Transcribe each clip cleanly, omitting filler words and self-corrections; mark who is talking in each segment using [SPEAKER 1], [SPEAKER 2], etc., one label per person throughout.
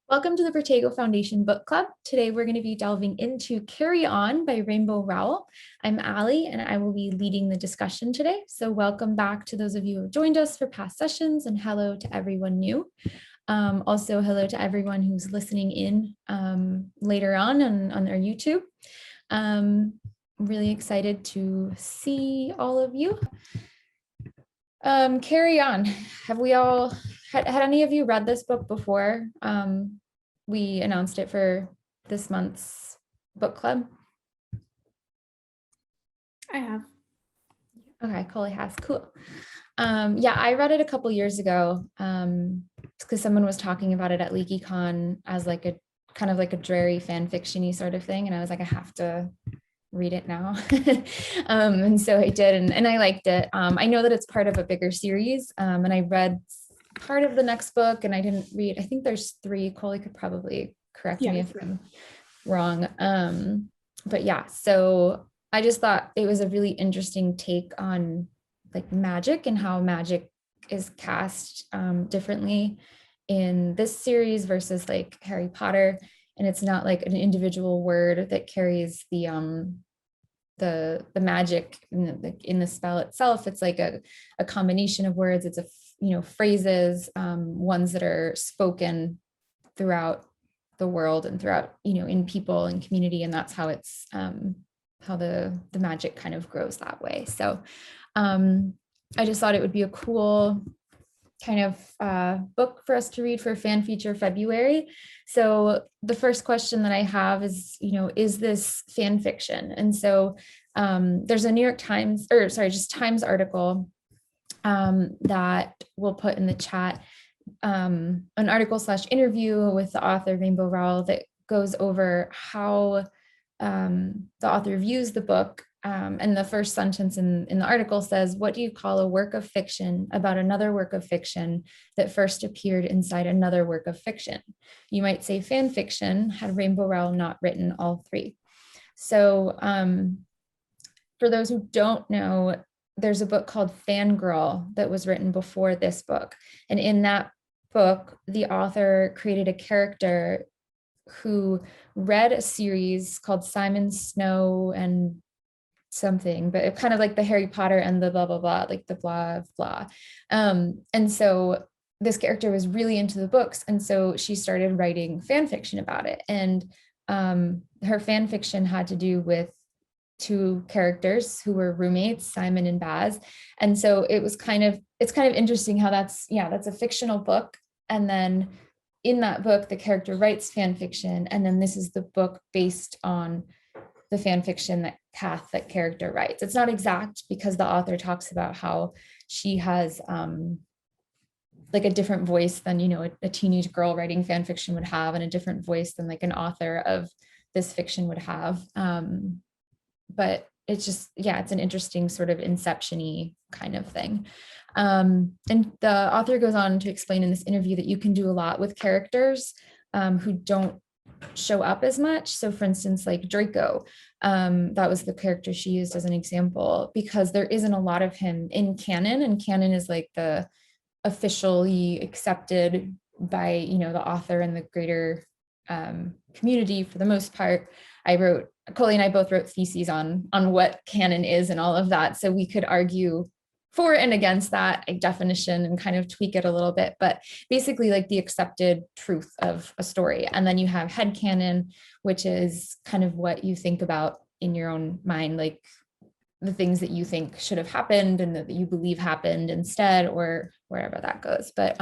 [SPEAKER 1] Welcome to the Protego Foundation Book Club. Today we're going to be delving into Carry On by Rainbow Rowell. I'm Allie and I will be leading the discussion today. So welcome back to those of you who have joined us for past sessions, and hello to everyone new. Also hello to everyone who's listening in later on our YouTube. Really excited to see all of you. Carry On. Have we all had any of you read this book before? We announced it for this month's book club.
[SPEAKER 2] I have.
[SPEAKER 1] Okay, Coley has. Cool. Yeah, I read it a couple years ago because someone was talking about it at LeakyCon as like a kind of like a dreary fan fiction-y sort of thing, and I was like, I have to read it now. And so I did, and I liked it. I know that it's part of a bigger series, and I read part of the next book, and I didn't read, I think there's 3. Coley could probably correct me if I'm wrong. But yeah, so I just thought it was a really interesting take on like magic and how magic is cast differently in this series versus like Harry Potter. And it's not like an individual word that carries the magic in the spell itself. It's like a combination of words. It's phrases, ones that are spoken throughout the world and throughout in people and community, and that's how it's how the magic kind of grows that way. So I just thought it would be a cool kind of book for us to read for Fan Feature February. So the first question that I have is this fan fiction? And so there's a New York Times, or sorry, just Times article that we'll put in the chat, an article / interview with the author Rainbow Rowell that goes over how the author views the book. And the first sentence in the article says, "What do you call a work of fiction about another work of fiction that first appeared inside another work of fiction? You might say fan fiction had Rainbow Rowell not written all 3." So for those who don't know, there's a book called Fangirl that was written before this book. And in that book, the author created a character who read a series called Simon Snow and something, but it kind of like the Harry Potter and the blah, blah, blah, like the blah, blah. And so this character was really into the books. And so she started writing fan fiction about it. And her fan fiction had to do with 2 characters who were roommates, Simon and Baz. And so it's kind of interesting how that's a fictional book. And then in that book, the character writes fan fiction. And then this is the book based on the fan fiction that character writes. It's not exact because the author talks about how she has like a different voice than, a teenage girl writing fan fiction would have, and a different voice than like an author of this fiction would have. But it's just, it's an interesting sort of inception-y kind of thing. And the author goes on to explain in this interview that you can do a lot with characters who don't show up as much. So for instance, like Draco, that was the character she used as an example, because there isn't a lot of him in canon, and canon is like the officially accepted by, the author and the greater community for the most part. Coley and I both wrote theses on what canon is and all of that. So we could argue for and against that definition and kind of tweak it a little bit, but basically like the accepted truth of a story. And then you have headcanon, which is kind of what you think about in your own mind, like the things that you think should have happened and that you believe happened instead, or wherever that goes. But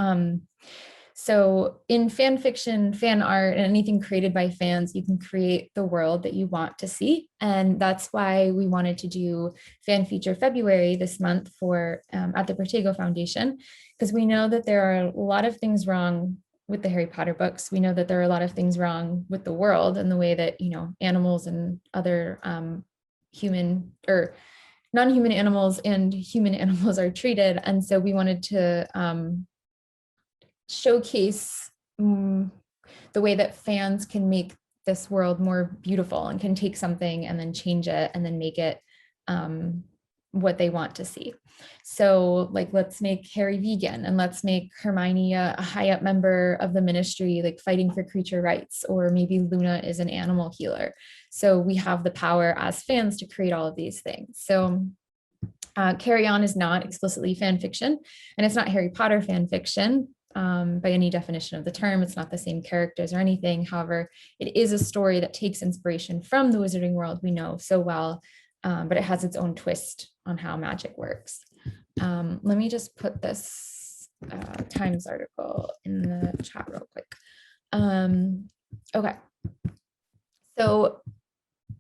[SPEAKER 1] so in fan fiction, fan art, and anything created by fans, you can create the world that you want to see. And that's why we wanted to do Fan Feature February this month for at the Protego Foundation, because we know that there are a lot of things wrong with the Harry Potter books. We know that there are a lot of things wrong with the world and the way that, animals and other human or non-human animals and human animals are treated. And so we wanted to showcase the way that fans can make this world more beautiful and can take something and then change it and then make it what they want to see. So like, let's make Harry vegan, and let's make Hermione a high up member of the ministry, like fighting for creature rights, or maybe Luna is an animal healer. So we have the power as fans to create all of these things. So Carry On is not explicitly fan fiction, and it's not Harry Potter fan fiction by any definition of the term. It's not the same characters or anything. However, it is a story that takes inspiration from the wizarding world we know so well, but it has its own twist on how magic works. Let me just put this Times article in the chat real quick. Okay. So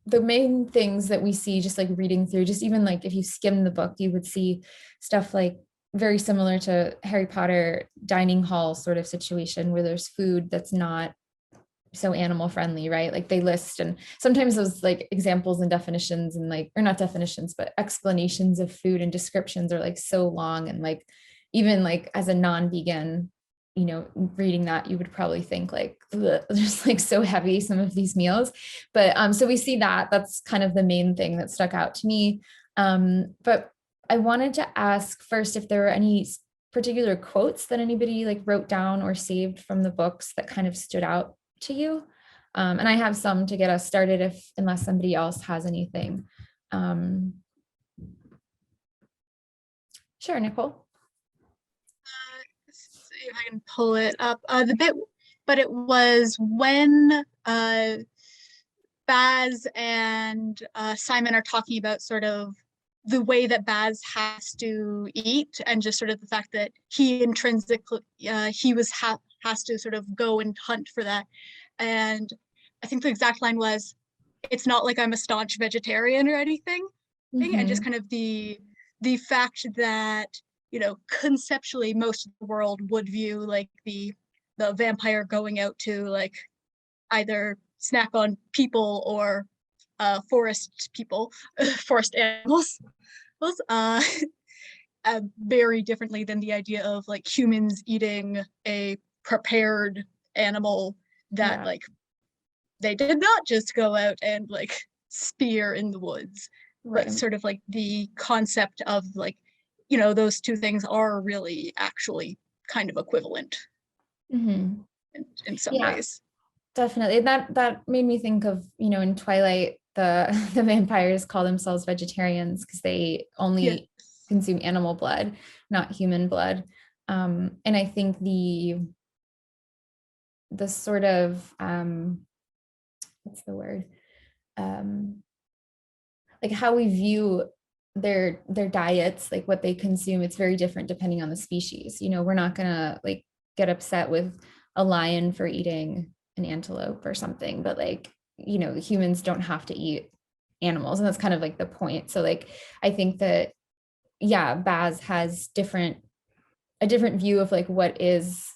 [SPEAKER 1] the main things that we see just like reading through, just even like if you skim the book, you would see stuff like very similar to Harry Potter dining hall sort of situation where there's food that's not so animal friendly, right? Like they list, and sometimes those like examples and definitions and like, or not definitions, but explanations of food and descriptions are like so long, and like even like as a non-vegan, you know, reading that, you would probably think like, just like so heavy, some of these meals. But so we see that that's kind of the main thing that stuck out to me. But I wanted to ask first if there were any particular quotes that anybody like wrote down or saved from the books that kind of stood out to you. And I have some to get us started unless somebody else has anything. Sure, Nicole.
[SPEAKER 2] See if I can pull it up. The bit, but it was when Baz and Simon are talking about sort of the way that Baz has to eat, and just sort of the fact that he intrinsically has to sort of go and hunt for that. And I think the exact line was, "It's not like I'm a staunch vegetarian or anything." Mm-hmm. And just kind of the fact that, you know, conceptually most of the world would view like the vampire going out to like either snack on people or forest animals, very differently than the idea of like humans eating a prepared animal that like they did not just go out and like spear in the woods, right. But sort of like the concept of like, you know, those two things are really actually kind of equivalent in some ways.
[SPEAKER 1] Definitely. That made me think of, you know, in Twilight, the vampires call themselves vegetarians because they only consume animal blood, not human blood. And I think the sort of what's the word? Like how we view their diets, like what they consume, it's very different depending on the species. You know, we're not gonna like get upset with a lion for eating an antelope or something, but like, you know, humans don't have to eat animals, and that's kind of like the point. So like I think that Baz has a different view of like what is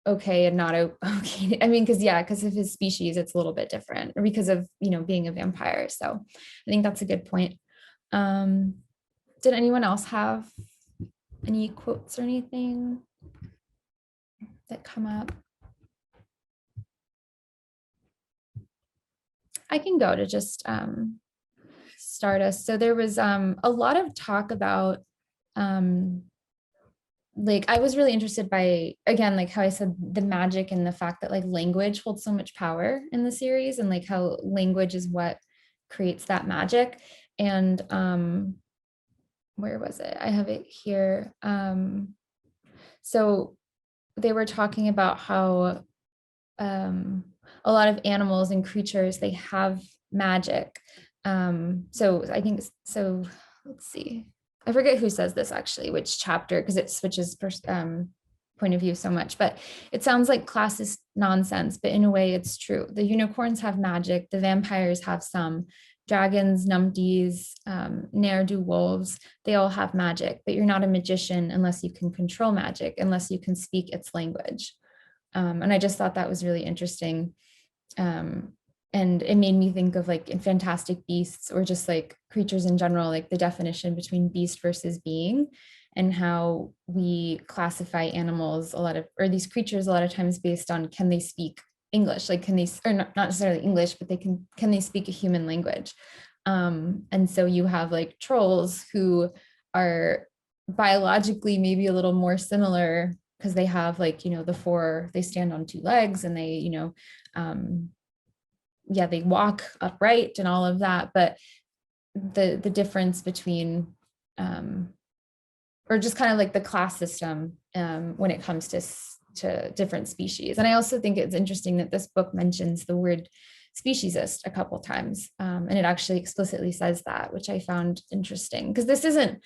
[SPEAKER 1] okay and not okay. I mean, because of his species, it's a little bit different, or because of, you know, being a vampire. So I think that's a good point. Did anyone else have any quotes or anything that come up? I can go to just start us. So there was a lot of talk about like, I was really interested by, again, like how I said, the magic and the fact that like language holds so much power in the series, and like how language is what creates that magic. And where was it? I have it here. So they were talking about how a lot of animals and creatures, they have magic. So I think, so let's see. I forget who says this actually, which chapter, because it switches point of view so much, but it sounds like classist nonsense, but in a way it's true. The unicorns have magic, the vampires have some, dragons, numpties, ne'er-do-wolves, they all have magic, but you're not a magician unless you can control magic, unless you can speak its language. And I just thought that was really interesting. And it made me think of like in Fantastic Beasts, or just like creatures in general, like the definition between beast versus being, and how we classify animals or these creatures a lot of times based on, can they speak English? Like, can they, or not necessarily English, but can they speak a human language? And so you have like trolls who are biologically maybe a little more similar because they have like, they stand on two legs and they, yeah, they walk upright and all of that. But the difference between, or just kind of like the class system when it comes to different species. And I also think it's interesting that this book mentions the word speciesist a couple times, and it actually explicitly says that, which I found interesting because this isn't,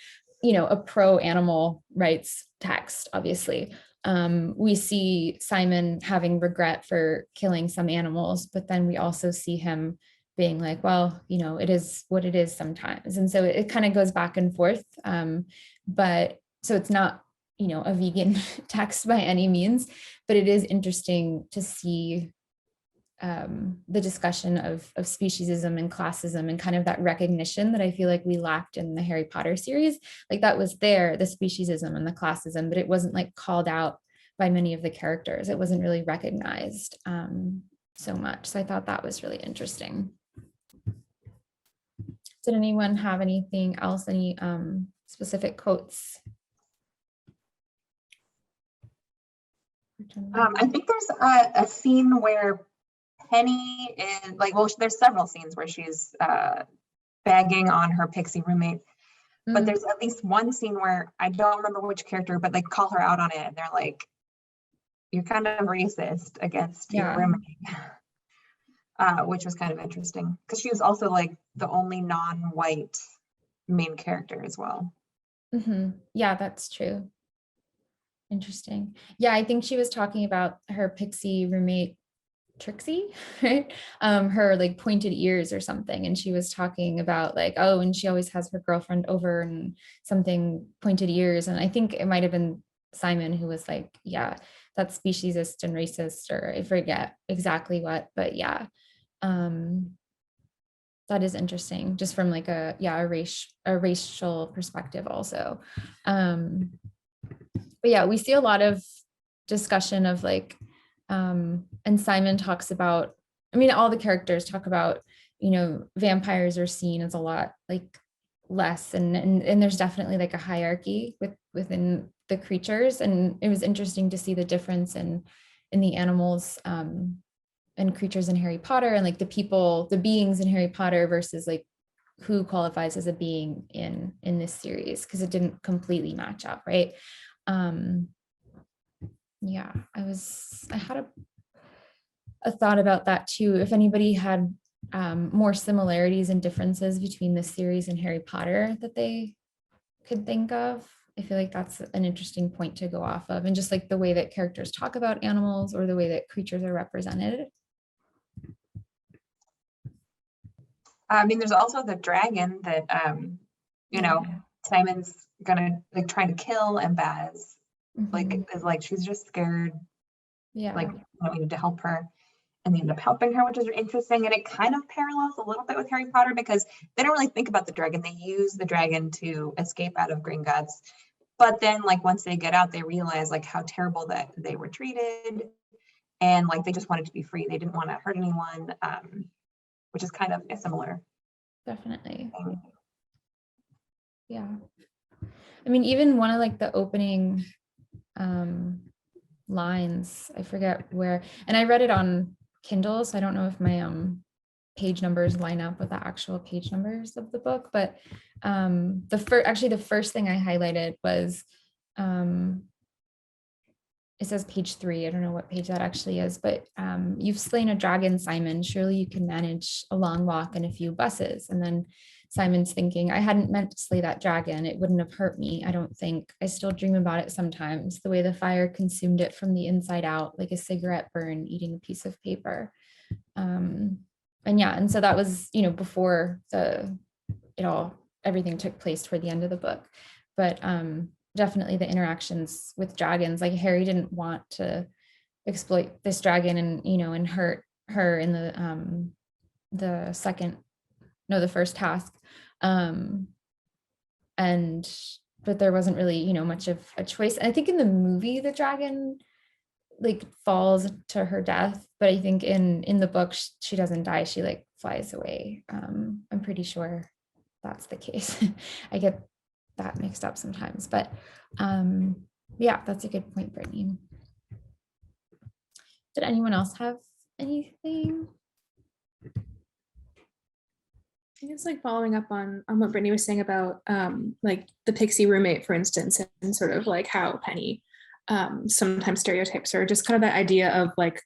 [SPEAKER 1] a pro animal rights text. Obviously, we see Simon having regret for killing some animals, but then we also see him being like, well, it is what it is sometimes. And so it kind of goes back and forth. But so it's not, a vegan text by any means, but it is interesting to see the discussion of speciesism and classism and kind of that recognition that I feel like we lacked in the Harry Potter series. Like that was there, the speciesism and the classism, but it wasn't like called out by many of the characters. It wasn't really recognized so much. So I thought that was really interesting. Did anyone have anything else, any specific quotes?
[SPEAKER 3] I think there's a scene where Penny is like, well, there's several scenes where she's bagging on her pixie roommate, but there's at least one scene where I don't remember which character, but they call her out on it and they're like, you're kind of racist against your roommate, which was kind of interesting because she was also like the only non-white main character as well.
[SPEAKER 1] Yeah, that's true. Interesting. Yeah, I think she was talking about her pixie roommate Trixie, right? Her like pointed ears or something. And she was talking about like, oh, and she always has her girlfriend over and something pointed ears. And I think it might have been Simon who was like, yeah, that's speciesist and racist, or I forget exactly what, but yeah. That is interesting, just from like a racial perspective also. But yeah, we see a lot of discussion of like, and Simon talks about, I mean, all the characters talk about, vampires are seen as a lot like less, and there's definitely like a hierarchy within the creatures. And it was interesting to see the difference in the animals and creatures in Harry Potter, and like the beings in Harry Potter versus like who qualifies as a being in this series, because it didn't completely match up, right? Yeah, I had a thought about that too. If anybody had more similarities and differences between the series and Harry Potter that they could think of, I feel like that's an interesting point to go off of, and just like the way that characters talk about animals or the way that creatures are represented.
[SPEAKER 3] I mean, there's also the dragon that, Simon's gonna like trying to kill, and Baz like is like, she's just scared. Yeah. Like, we need to help her. And they end up helping her, which is interesting. And it kind of parallels a little bit with Harry Potter because they don't really think about the dragon. They use the dragon to escape out of Gringotts. But then like once they get out, they realize like how terrible that they were treated. And like they just wanted to be free. They didn't want to hurt anyone, which is kind of similar.
[SPEAKER 1] Definitely. Yeah. I mean, even one of like the opening lines, I forget where, and I read it on Kindle, so I don't know if my page numbers line up with the actual page numbers of the book, but the first thing I highlighted was it says page 3. I don't know what page that actually is, but you've slain a dragon, Simon. Surely you can manage a long walk and a few buses. And then Simon's thinking, I hadn't meant to slay that dragon. It wouldn't have hurt me, I don't think. I still dream about it sometimes, the way the fire consumed it from the inside out, like a cigarette burn eating a piece of paper. And yeah, and so that was, before everything took place toward the end of the book. But definitely the interactions with dragons, like Harry didn't want to exploit this dragon and hurt her in the first task. But there wasn't really, much of a choice. And I think in the movie, the dragon like falls to her death, but I think in the book, she doesn't die. She like flies away. I'm pretty sure that's the case. I get that mixed up sometimes, but yeah, that's a good point, Brittany. Did anyone else have anything?
[SPEAKER 4] I guess like following up on what Brittany was saying about like the pixie roommate, for instance, and sort of like how Penny sometimes stereotypes her, just kind of that idea of like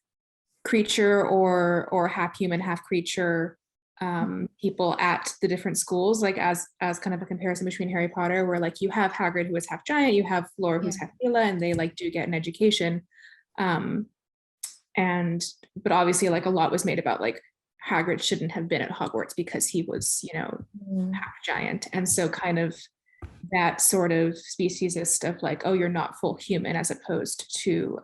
[SPEAKER 4] creature or half human, half creature people at the different schools, like as kind of a comparison between Harry Potter, where like you have Hagrid who is half giant, you have Fleur who's half Bella, and they like do get an education. But obviously like a lot was made about like Hagrid shouldn't have been at Hogwarts because he was, you know, half giant. And so kind of that sort of speciesist of like, oh, you're not full human, as opposed to,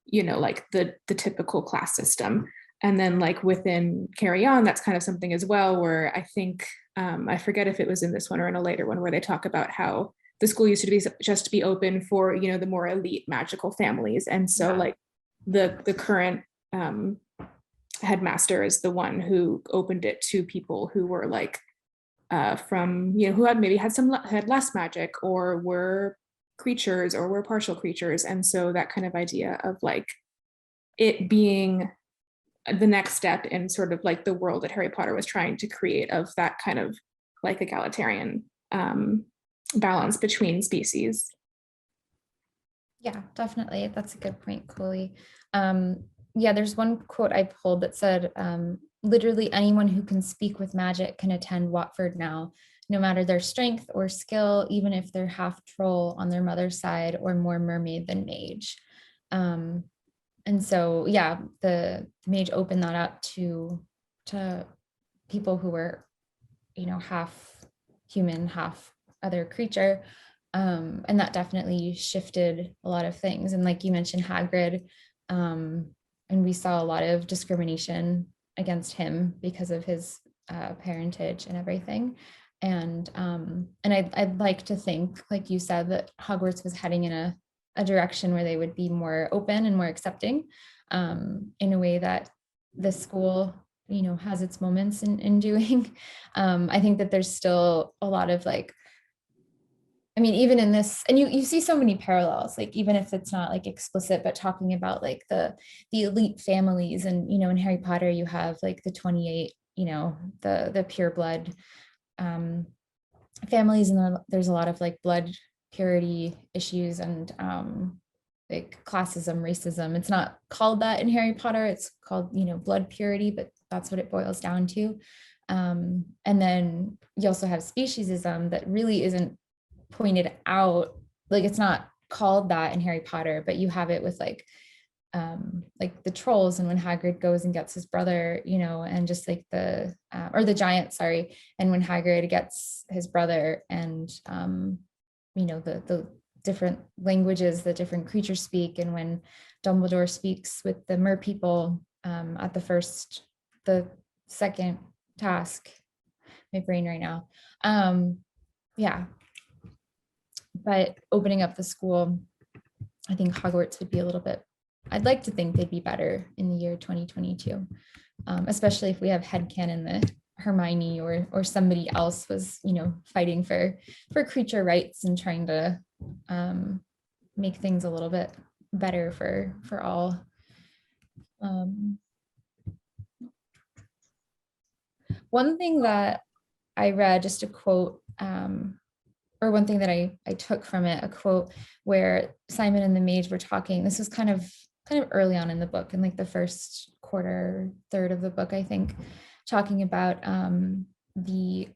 [SPEAKER 4] you know, like the typical class system. And then like within Carry On, that's kind of something as well, where I think, I forget if it was in this one or in a later one, where they talk about how the school used to be just to be open for, you know, the more elite magical families. And so like the current headmaster is the one who opened it to people who were like from, you know, who had maybe had less magic or were creatures or were partial creatures. And so that kind of idea of like it being the next step in sort of like the world that Harry Potter was trying to create, of that kind of like egalitarian balance between species.
[SPEAKER 1] Yeah, definitely. That's a good point, Chloe. Yeah, there's one quote I pulled that said, literally anyone who can speak with magic can attend Watford now, no matter their strength or skill, even if they're half troll on their mother's side or more mermaid than mage. And so, yeah, the mage opened that up to people who were, you know, half human, half other creature. And that definitely shifted a lot of things. And like you mentioned, Hagrid, and we saw a lot of discrimination against him because of his parentage and everything. And I'd like to think, like you said, that Hogwarts was heading in a direction where they would be more open and more accepting, in a way that the school, you know, has its moments in doing. I think that there's still a lot of like, I mean, even in this, and you see so many parallels, like even if it's not like explicit, but talking about like the elite families, and, you know, in Harry Potter, you have like the 28, you know, the pure blood families, and there's a lot of like blood purity issues and like classism, racism. It's not called that in Harry Potter, it's called, you know, blood purity, but that's what it boils down to. And then you also have speciesism that really isn't pointed out, like it's not called that in Harry Potter, but you have it with like the trolls, and when Hagrid goes and gets his brother, you know, and just like the or the giant, sorry, and when Hagrid gets his brother, and you know, the different languages that different creatures speak, and when Dumbledore speaks with the mer people at the second task, my brain right now, yeah. But opening up the school, I think Hogwarts would be a little bit, I'd like to think they'd be better in the year 2022, especially if we have headcanon that Hermione or somebody else was, you know, fighting for creature rights and trying to make things a little bit better for all. One thing that I read, just a quote, or one thing that I took from it, a quote where Simon and the mage were talking. This was kind of early on in the book, in like the first third of the book, I think, talking about the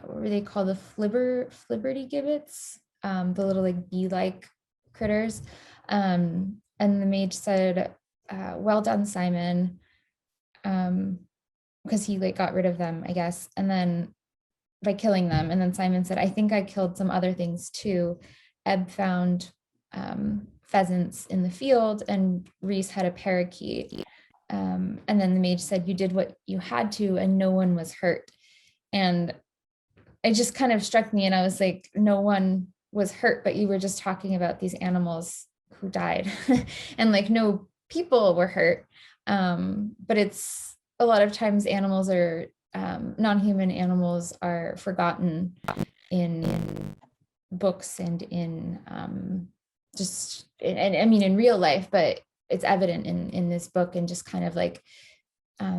[SPEAKER 1] what were they called, the flibberty gibbets, the little like bee-like critters, and the mage said, well done, Simon, because he like got rid of them, I guess, and then by killing them. And then Simon said, I think I killed some other things too. Ebb found pheasants in the field, and Reese had a parakeet. And then the mage said, you did what you had to, and no one was hurt. And it just kind of struck me, and I was like, no one was hurt, but you were just talking about these animals who died and like no people were hurt. But it's a lot of times animals are, non-human animals are forgotten in books and in just, and I mean, in real life, but it's evident in this book, and just kind of like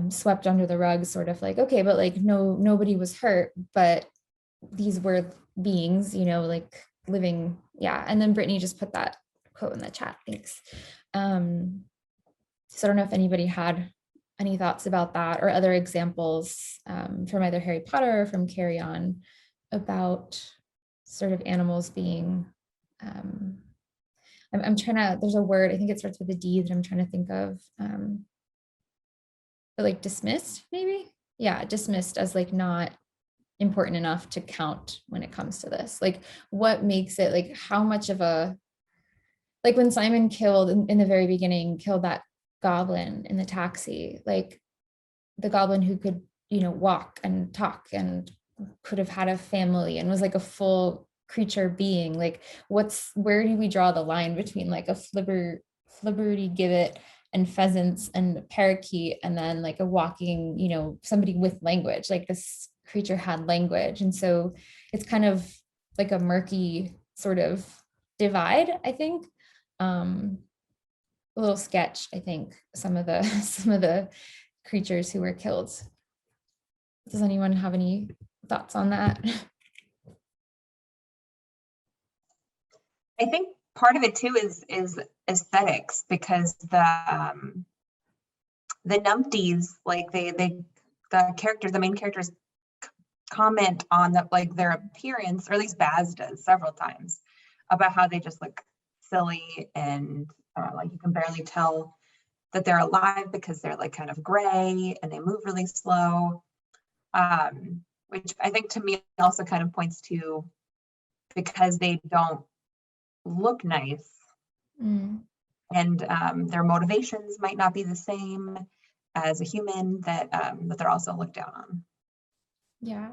[SPEAKER 1] swept under the rug, sort of like, okay, but like nobody was hurt, but these were beings, you know, like living. Yeah. And then Brittany just put that quote in the chat. Thanks. So I don't know if anybody had any thoughts about that, or other examples from either Harry Potter or from Carry On, about sort of animals being, I'm trying to, there's a word, I think it starts with a D that I'm trying to think of, but like dismissed, maybe? Yeah, dismissed as like not important enough to count when it comes to this. Like, what makes it, like, how much of a, like when Simon killed in the very beginning, killed that goblin in the taxi, like the goblin who could, you know, walk and talk and could have had a family and was like a full creature being, like where do we draw the line between like a flibbertigibbet and pheasants and parakeet, and then like a walking, you know, somebody with language? Like this creature had language, and so it's kind of like a murky sort of divide, I think. A little sketch, I think, some of the creatures who were killed. Does anyone have any thoughts on that?
[SPEAKER 3] I think part of it too is aesthetics, because the numpties, like the main characters comment on that, like their appearance, or at least Baz does several times, about how they just look silly, and like you can barely tell that they're alive because they're like kind of gray and they move really slow, which I think to me also kind of points to, because they don't look nice, and their motivations might not be the same as a human, that they're also looked down on.
[SPEAKER 1] Yeah,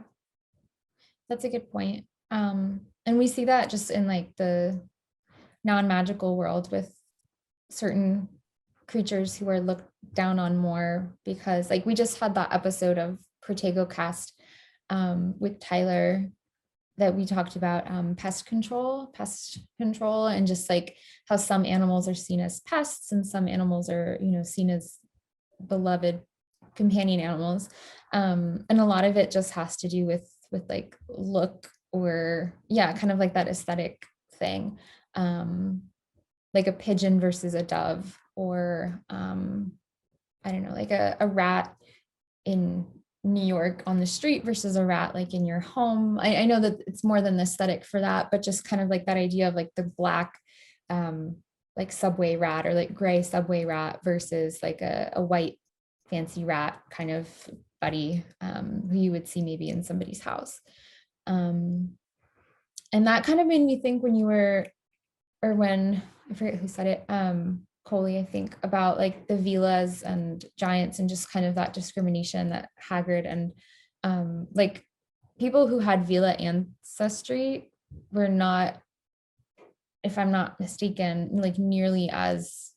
[SPEAKER 1] that's a good point. And we see that just in like the non-magical world with certain creatures who are looked down on more, because like we just had that episode of Protego cast with Tyler that we talked about pest control, and just like how some animals are seen as pests and some animals are, you know, seen as beloved companion animals. And a lot of it just has to do with like look, or yeah, kind of like that aesthetic thing. Like a pigeon versus a dove, or I don't know, like a rat in New York on the street versus a rat like in your home. I know that it's more than the aesthetic for that, but just kind of like that idea of like the black like subway rat, or like gray subway rat versus like a white fancy rat kind of buddy who you would see maybe in somebody's house. And that kind of made me think when you were, or when, I forget who said it, Coley, I think, about like the Velas and giants, and just kind of that discrimination that Hagrid and like people who had Vela ancestry were not, if I'm not mistaken, like nearly as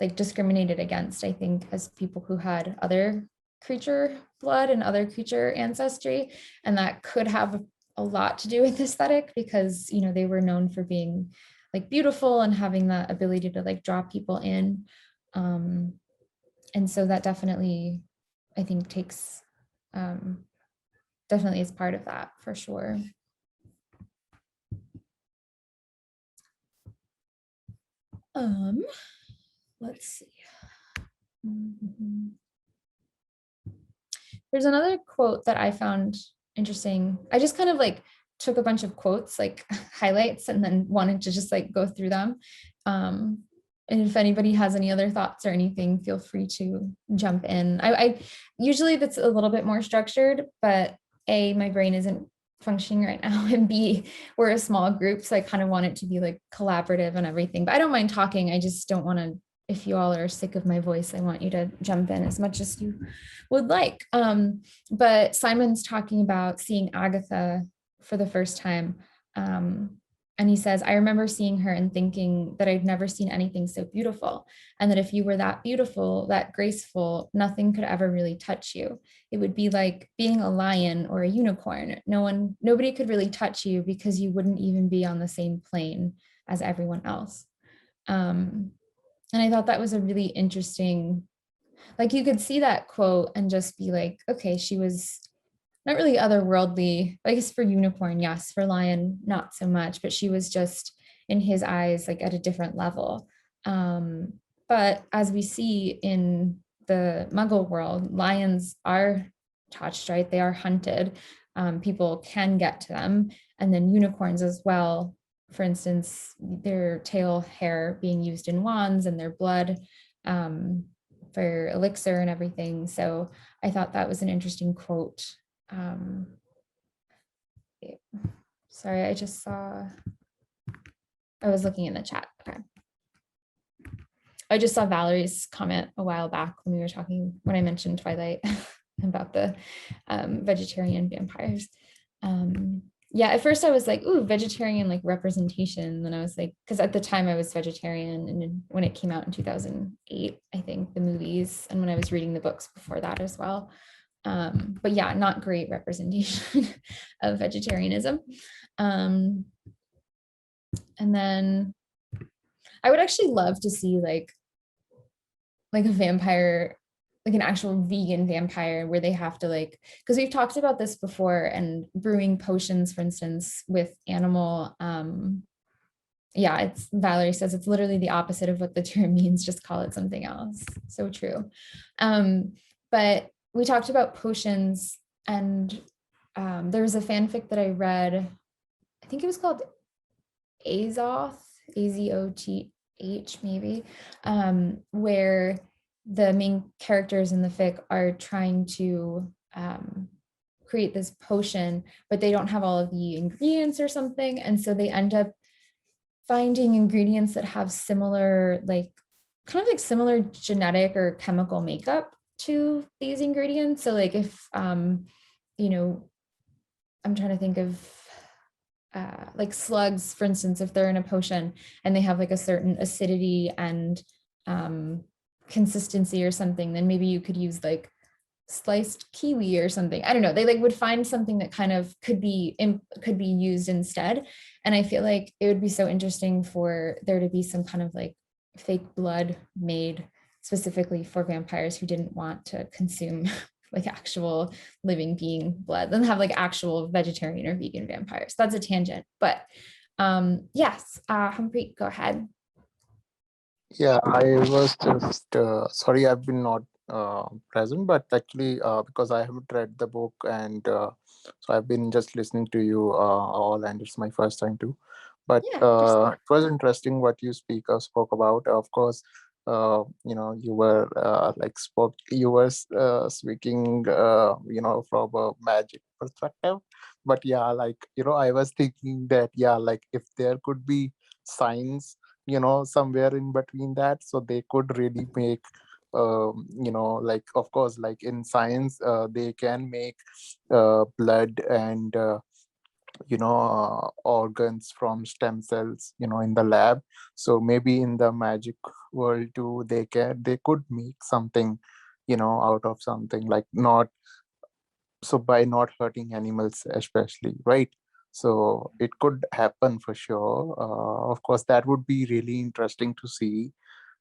[SPEAKER 1] like discriminated against, I think, as people who had other creature blood and other creature ancestry. And that could have a lot to do with aesthetic, because, you know, they were known for being like beautiful and having that ability to like draw people in. And so that definitely, I think, takes, definitely is part of that for sure. Let's see. There's another quote that I found interesting. I just kind of like took a bunch of quotes, like highlights, and then wanted to just like go through them. And if anybody has any other thoughts or anything, feel free to jump in. I usually that's a little bit more structured, but A, my brain isn't functioning right now, and B, we're a small group, so I kind of want it to be like collaborative and everything. But I don't mind talking. I just don't want to, if you all are sick of my voice, I want you to jump in as much as you would like. But Simon's talking about seeing Agatha for the first time. And he says, I remember seeing her and thinking that I'd never seen anything so beautiful. And that if you were that beautiful, that graceful, nothing could ever really touch you. It would be like being a lion or a unicorn. Nobody could really touch you because you wouldn't even be on the same plane as everyone else. And I thought that was a really interesting, like you could see that quote and just be like, okay, she was not really otherworldly. I guess for unicorn, yes, for lion, not so much, but she was just in his eyes, like at a different level. But as we see in the Muggle world, lions are touched, right? They are hunted. People can get to them. And then unicorns as well. For instance, their tail hair being used in wands and their blood for elixir and everything. So I thought that was an interesting quote. Sorry, I just saw, I was looking in the chat. Okay. I just saw Valerie's comment a while back when we were talking, when I mentioned Twilight about the vegetarian vampires. Yeah, at first I was like, ooh, vegetarian like representation. And then I was like, because at the time I was vegetarian, and when it came out in 2008, I think the movies, and when I was reading the books before that as well. But yeah, not great representation of vegetarianism. And then I would actually love to see like a vampire, like an actual vegan vampire, where they have to like, because we've talked about this before, and brewing potions, for instance, with animal, yeah, it's, Valerie says it's literally the opposite of what the term means, just call it something else. So true. But we talked about potions, and there was a fanfic that I read, I think it was called Azoth, Azoth maybe, where the main characters in the fic are trying to create this potion, but they don't have all of the ingredients or something. And so they end up finding ingredients that have similar, like kind of like similar genetic or chemical makeup to these ingredients. So like if, you know, I'm trying to think of like slugs, for instance, if they're in a potion and they have like a certain acidity and consistency or something, then maybe you could use like sliced kiwi or something. I don't know. They like would find something that kind of could be used instead. And I feel like it would be so interesting for there to be some kind of like fake blood made specifically for vampires who didn't want to consume like actual living being blood, then have like actual vegetarian or vegan vampires. That's a tangent, but yes, Humphrey, go ahead.
[SPEAKER 5] Yeah, I was just sorry, I've been not present, but actually because I haven't read the book, and so I've been just listening to you all, and it's my first time too. But
[SPEAKER 1] Yeah,
[SPEAKER 5] it was interesting what you spoke about. Of course, you know, you were speaking you know, from a magic perspective. But yeah, like, you know, I was thinking that, yeah, like if there could be science, you know, somewhere in between that, so they could really make you know, like, of course, like in science they can make blood and you know, organs from stem cells, you know, in the lab. So maybe in the magic world too, they could make something, you know, out of something, like not so by not hurting animals especially, right? So it could happen for sure. Of course, that would be really interesting to see.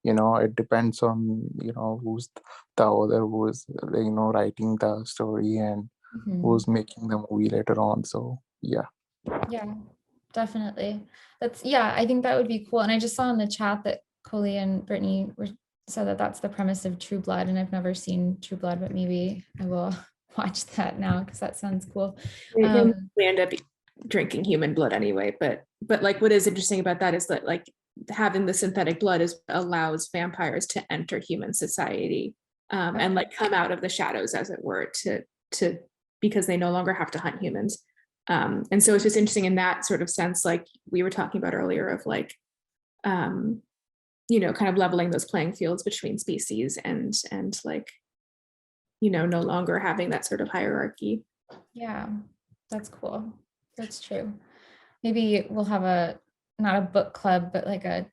[SPEAKER 5] You know, it depends on, you know, who's the author, who's, you know, writing the story, and who's making the movie later on. So yeah.
[SPEAKER 1] Yeah, definitely. That's, yeah, I think that would be cool. And I just saw in the chat that Coley and Brittany said that that's the premise of True Blood, and I've never seen True Blood, but maybe I will watch that now because that sounds cool.
[SPEAKER 4] We end up drinking human blood anyway, but like what is interesting about that is that like having the synthetic blood allows vampires to enter human society and like come out of the shadows, as it were, to because they no longer have to hunt humans. And so it's just interesting in that sort of sense, like we were talking about earlier, of like you know, kind of leveling those playing fields between species and like, you know, no longer having that sort of hierarchy.
[SPEAKER 1] Yeah, that's cool. That's true. maybe we'll have not a book club, but like a.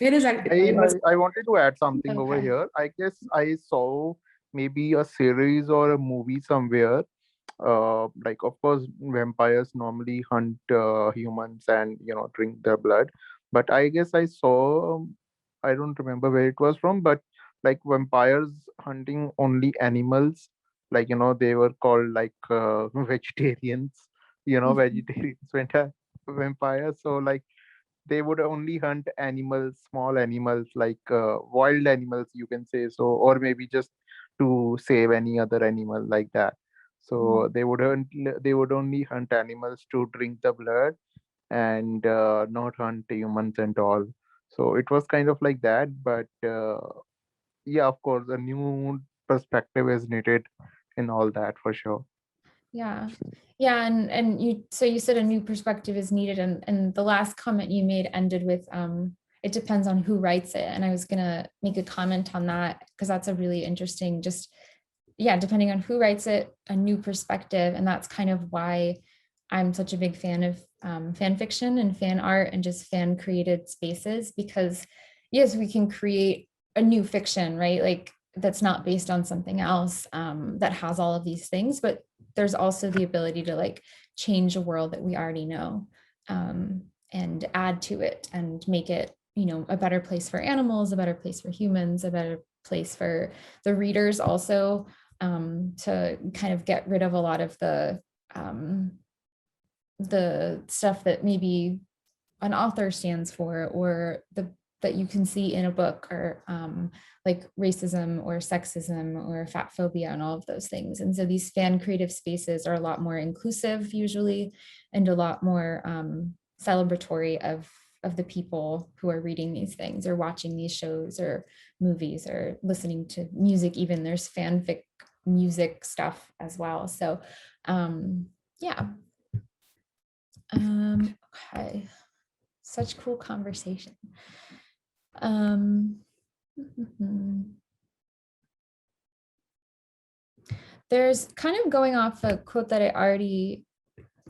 [SPEAKER 4] It is actually.
[SPEAKER 5] I wanted to add something over here. I guess I saw maybe a series or a movie somewhere. Like of course, vampires normally hunt humans and drink their blood. But I guess I saw, I don't remember where it was from, but like vampires hunting only animals. Like they were called like vegetarians. Vegetarians vampires. So like they would only hunt animals, small animals, like wild animals, you can say so, or maybe just to save any other animal like that. So they would only hunt animals to drink the blood and not hunt humans and all. So it was kind of like that, but yeah, of course, a new perspective is needed in all that for sure.
[SPEAKER 1] Yeah. Yeah. And you said a new perspective is needed. And the last comment you made ended with it depends on who writes it. And I was gonna make a comment on that because that's a really interesting, just depending on who writes it, a new perspective. And that's kind of why I'm such a big fan of fan fiction and fan art and just fan created spaces, because yes, we can create a new fiction, right? Like that's not based on something else that has all of these things, but there's also the ability to like change a world that we already know and add to it and make it, a better place for animals, a better place for humans, a better place for the readers also, to kind of get rid of a lot of the stuff that maybe an author stands for, or that you can see in a book, or like racism or sexism or fat phobia and all of those things. And so these fan creative spaces are a lot more inclusive usually, and a lot more celebratory of the people who are reading these things or watching these shows or movies or listening to music. Even there's fanfic music stuff as well. So yeah. Okay. Such cool conversation. There's kind of going off a quote that I already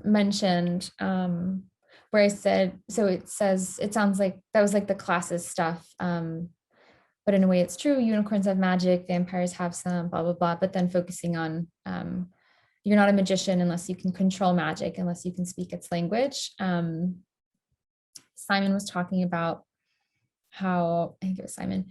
[SPEAKER 1] mentioned, where I said, so it sounds like that was like the classes stuff, but in a way it's true. Unicorns have magic, vampires have some, blah, blah, blah, but then focusing on, you're not a magician unless you can control magic, unless you can speak its language. Simon was talking about how, I think it was Simon,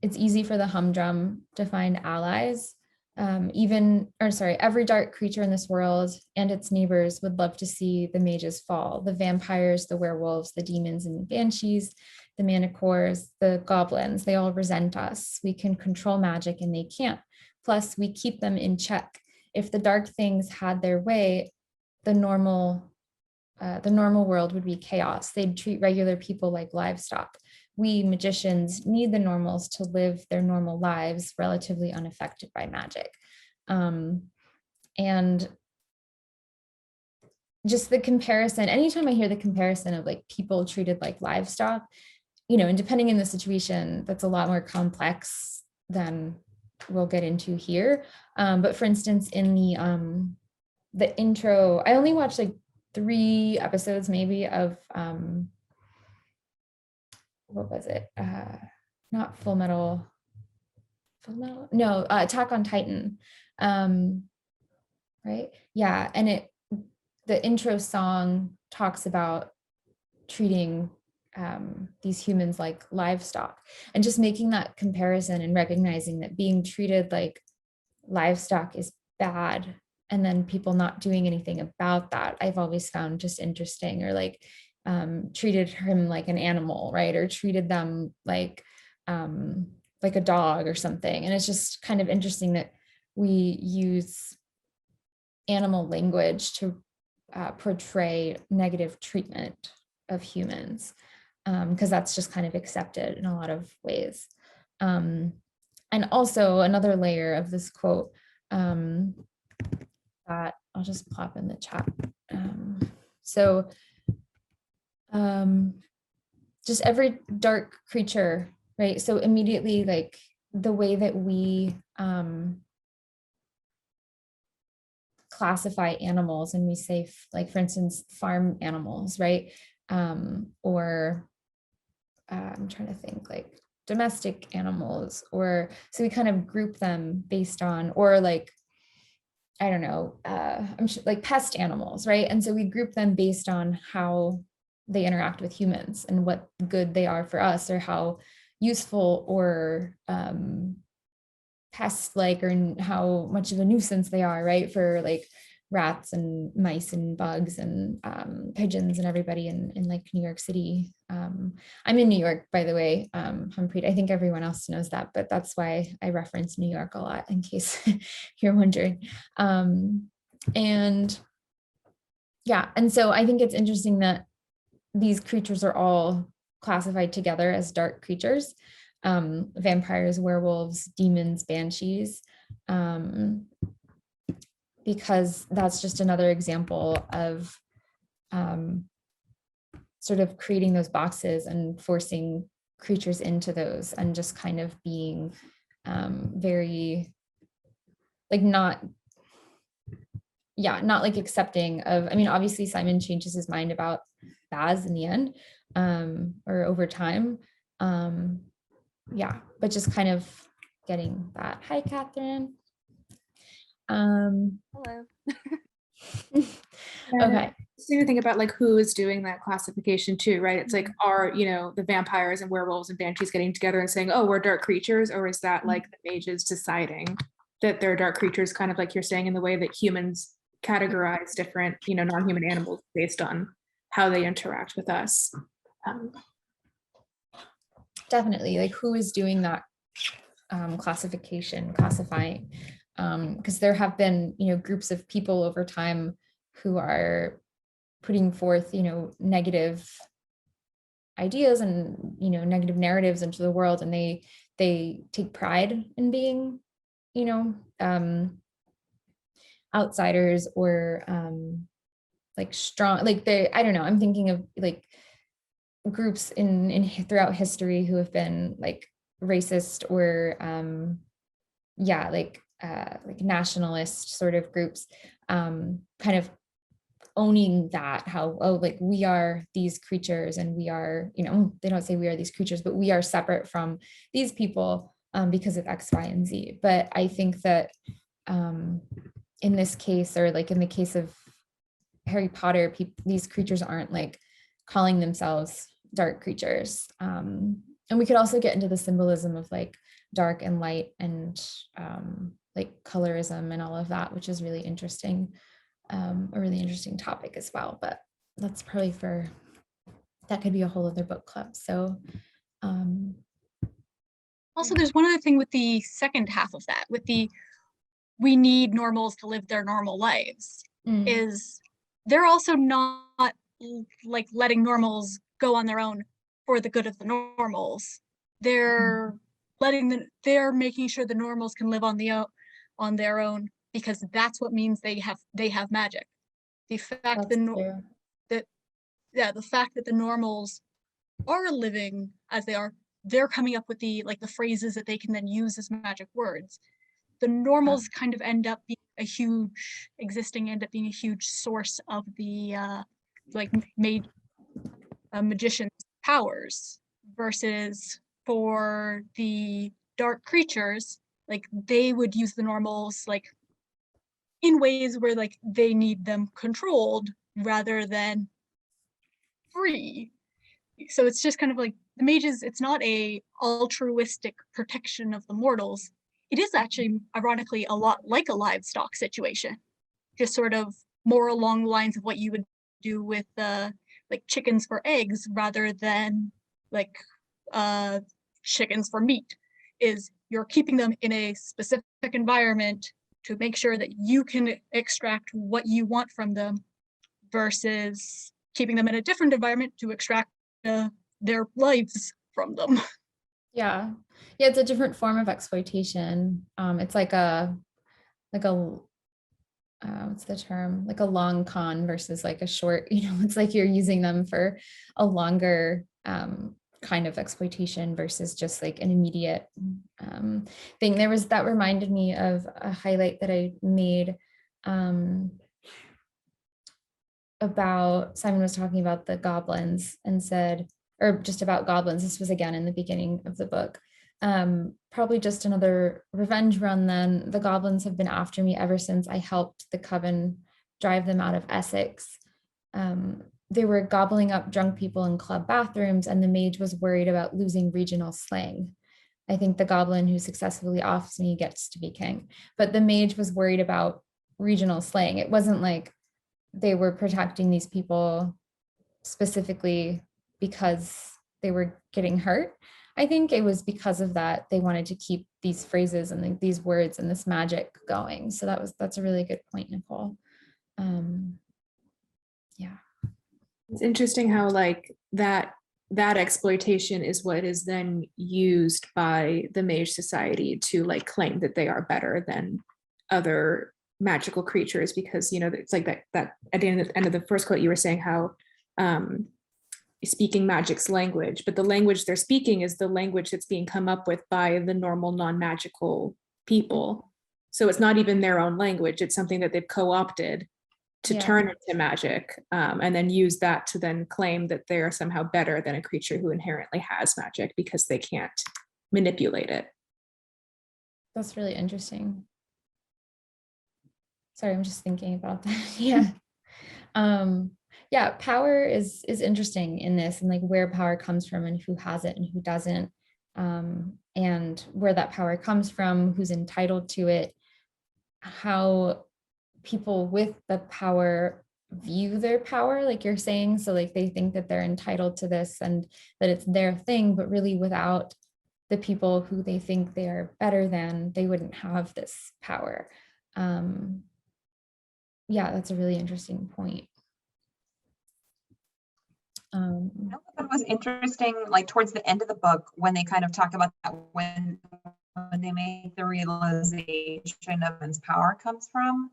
[SPEAKER 1] it's easy for the humdrum to find allies. Every dark creature in this world and its neighbors would love to see the mages fall. The vampires, the werewolves, the demons and the banshees, the manticores, the goblins, they all resent us. We can control magic and they can't. Plus, we keep them in check. If the dark things had their way, the normal world would be chaos. They'd treat regular people like livestock. We magicians need the normals to live their normal lives relatively unaffected by magic. And just the comparison, anytime I hear the comparison of like people treated like livestock, and depending in the situation, that's a lot more complex than we'll get into here. But for instance, in the intro, I only watched like 3 episodes maybe of what was it? Not Full Metal, no, Attack on Titan. Right? Yeah, and the intro song talks about treating these humans like livestock, and just making that comparison and recognizing that being treated like livestock is bad, and then people not doing anything about that, I've always found just interesting. Or like treated him like an animal, right? Or treated them like a dog or something. And it's just kind of interesting that we use animal language to portray negative treatment of humans, because that's just kind of accepted in a lot of ways. And also another layer of this quote that I'll just pop in the chat. Just every dark creature, right? So immediately, like the way that we classify animals and we say, like, for instance, farm animals, right? Or I'm trying to think, like domestic animals, or so we kind of group them based on, or like, I don't know, I'm sure, like pest animals, right? And so we group them based on how they interact with humans and what good they are for us, or how useful or pest-like, or how much of a nuisance they are, right? For like rats and mice and bugs and pigeons and everybody in like New York City. I'm in New York, by the way, Humphrey. I think everyone else knows that, but that's why I reference New York a lot, in case you're wondering. And yeah, and so I think it's interesting that these creatures are all classified together as dark creatures. Vampires, werewolves, demons, banshees, because that's just another example of sort of creating those boxes and forcing creatures into those, and just kind of being very like not like accepting of, I mean, obviously Simon changes his mind about Baz in the end, or over time. Yeah, but just kind of getting that. Hi, Catherine.
[SPEAKER 6] Hello.
[SPEAKER 1] Okay.
[SPEAKER 4] So you think about like who is doing that classification too, right? It's like, are, you know, the vampires and werewolves and banshees getting together and saying, oh, we're dark creatures? Or is that like the mages deciding that they're dark creatures, kind of like you're saying, in the way that humans categorize different, you know, non-human animals based on how they interact with us?
[SPEAKER 1] Definitely, like who is doing that classifying? Because there have been, you know, groups of people over time who are putting forth, you know, negative ideas and, you know, negative narratives into the world, and they take pride in being, you know, outsiders, or like strong, like they, I don't know, I'm thinking of like groups in throughout history who have been like racist, or yeah, like nationalist sort of groups, kind of owning that, how, oh, like we are these creatures, and we are, you know, they don't say we are these creatures, but we are separate from these people because of X, Y, and Z. But I think that in this case, or like in the case of Harry Potter, these creatures aren't like calling themselves dark creatures. And we could also get into the symbolism of like dark and light, and like colorism and all of that, which is really interesting, a really interesting topic as well. But that's probably that could be a whole other book club. So
[SPEAKER 2] also, there's one other thing with the second half of that, with the we need normals to live their normal lives, is they're also not like letting normals go on their own for the good of the normals. They're they're making sure the normals can live on their own, because that's what means they have magic. The fact the fact that the normals are living as they are, they're coming up with the phrases that they can then use as magic words. The normals kind of end up being a huge source of the magician's powers, versus for the dark creatures, like they would use the normals like in ways where like they need them controlled rather than free. So it's just kind of like the mages, it's not a altruistic protection of the mortals. It is actually, ironically, a lot like a livestock situation, just sort of more along the lines of what you would do with like chickens for eggs rather than like chickens for meat. Is you're keeping them in a specific environment to make sure that you can extract what you want from them, versus keeping them in a different environment to extract their lives from them.
[SPEAKER 1] Yeah, it's a different form of exploitation. It's like a what's the term, like a long con versus like a short, you know, it's like you're using them for a longer kind of exploitation versus just like an immediate thing. That reminded me of a highlight that I made about, Simon was talking about the goblins and said, or just about goblins, this was again in the beginning of the book, probably just another revenge run then. The goblins have been after me ever since I helped the coven drive them out of Essex. They were gobbling up drunk people in club bathrooms, and the mage was worried about losing regional slang. I think the goblin who successfully offs me gets to be king, but the mage was worried about regional slang. It wasn't like they were protecting these people specifically because they were getting hurt. I think it was because of that they wanted to keep these phrases and these words and this magic going. So that's a really good point, Nicole. Yeah.
[SPEAKER 4] It's interesting how like that exploitation is what is then used by the Mage Society to like claim that they are better than other magical creatures, because it's like that at the end of the first quote you were saying how speaking magic's language, but the language they're speaking is the language that's being come up with by the normal non-magical people. So it's not even their own language, it's something that they've co-opted to turn into magic, and then use that to then claim that they are somehow better than a creature who inherently has magic because they can't manipulate it.
[SPEAKER 1] That's really interesting. Sorry, I'm just thinking about that. Yeah. Yeah, power is interesting in this, and like where power comes from and who has it and who doesn't, and where that power comes from, who's entitled to it, how people with the power view their power, like you're saying. So like they think that they're entitled to this and that it's their thing, but really without the people who they think they are better than, they wouldn't have this power. Yeah, that's a really interesting point.
[SPEAKER 3] It was interesting, like towards the end of the book, when they kind of talk about that, when they make the realization of whence power comes from.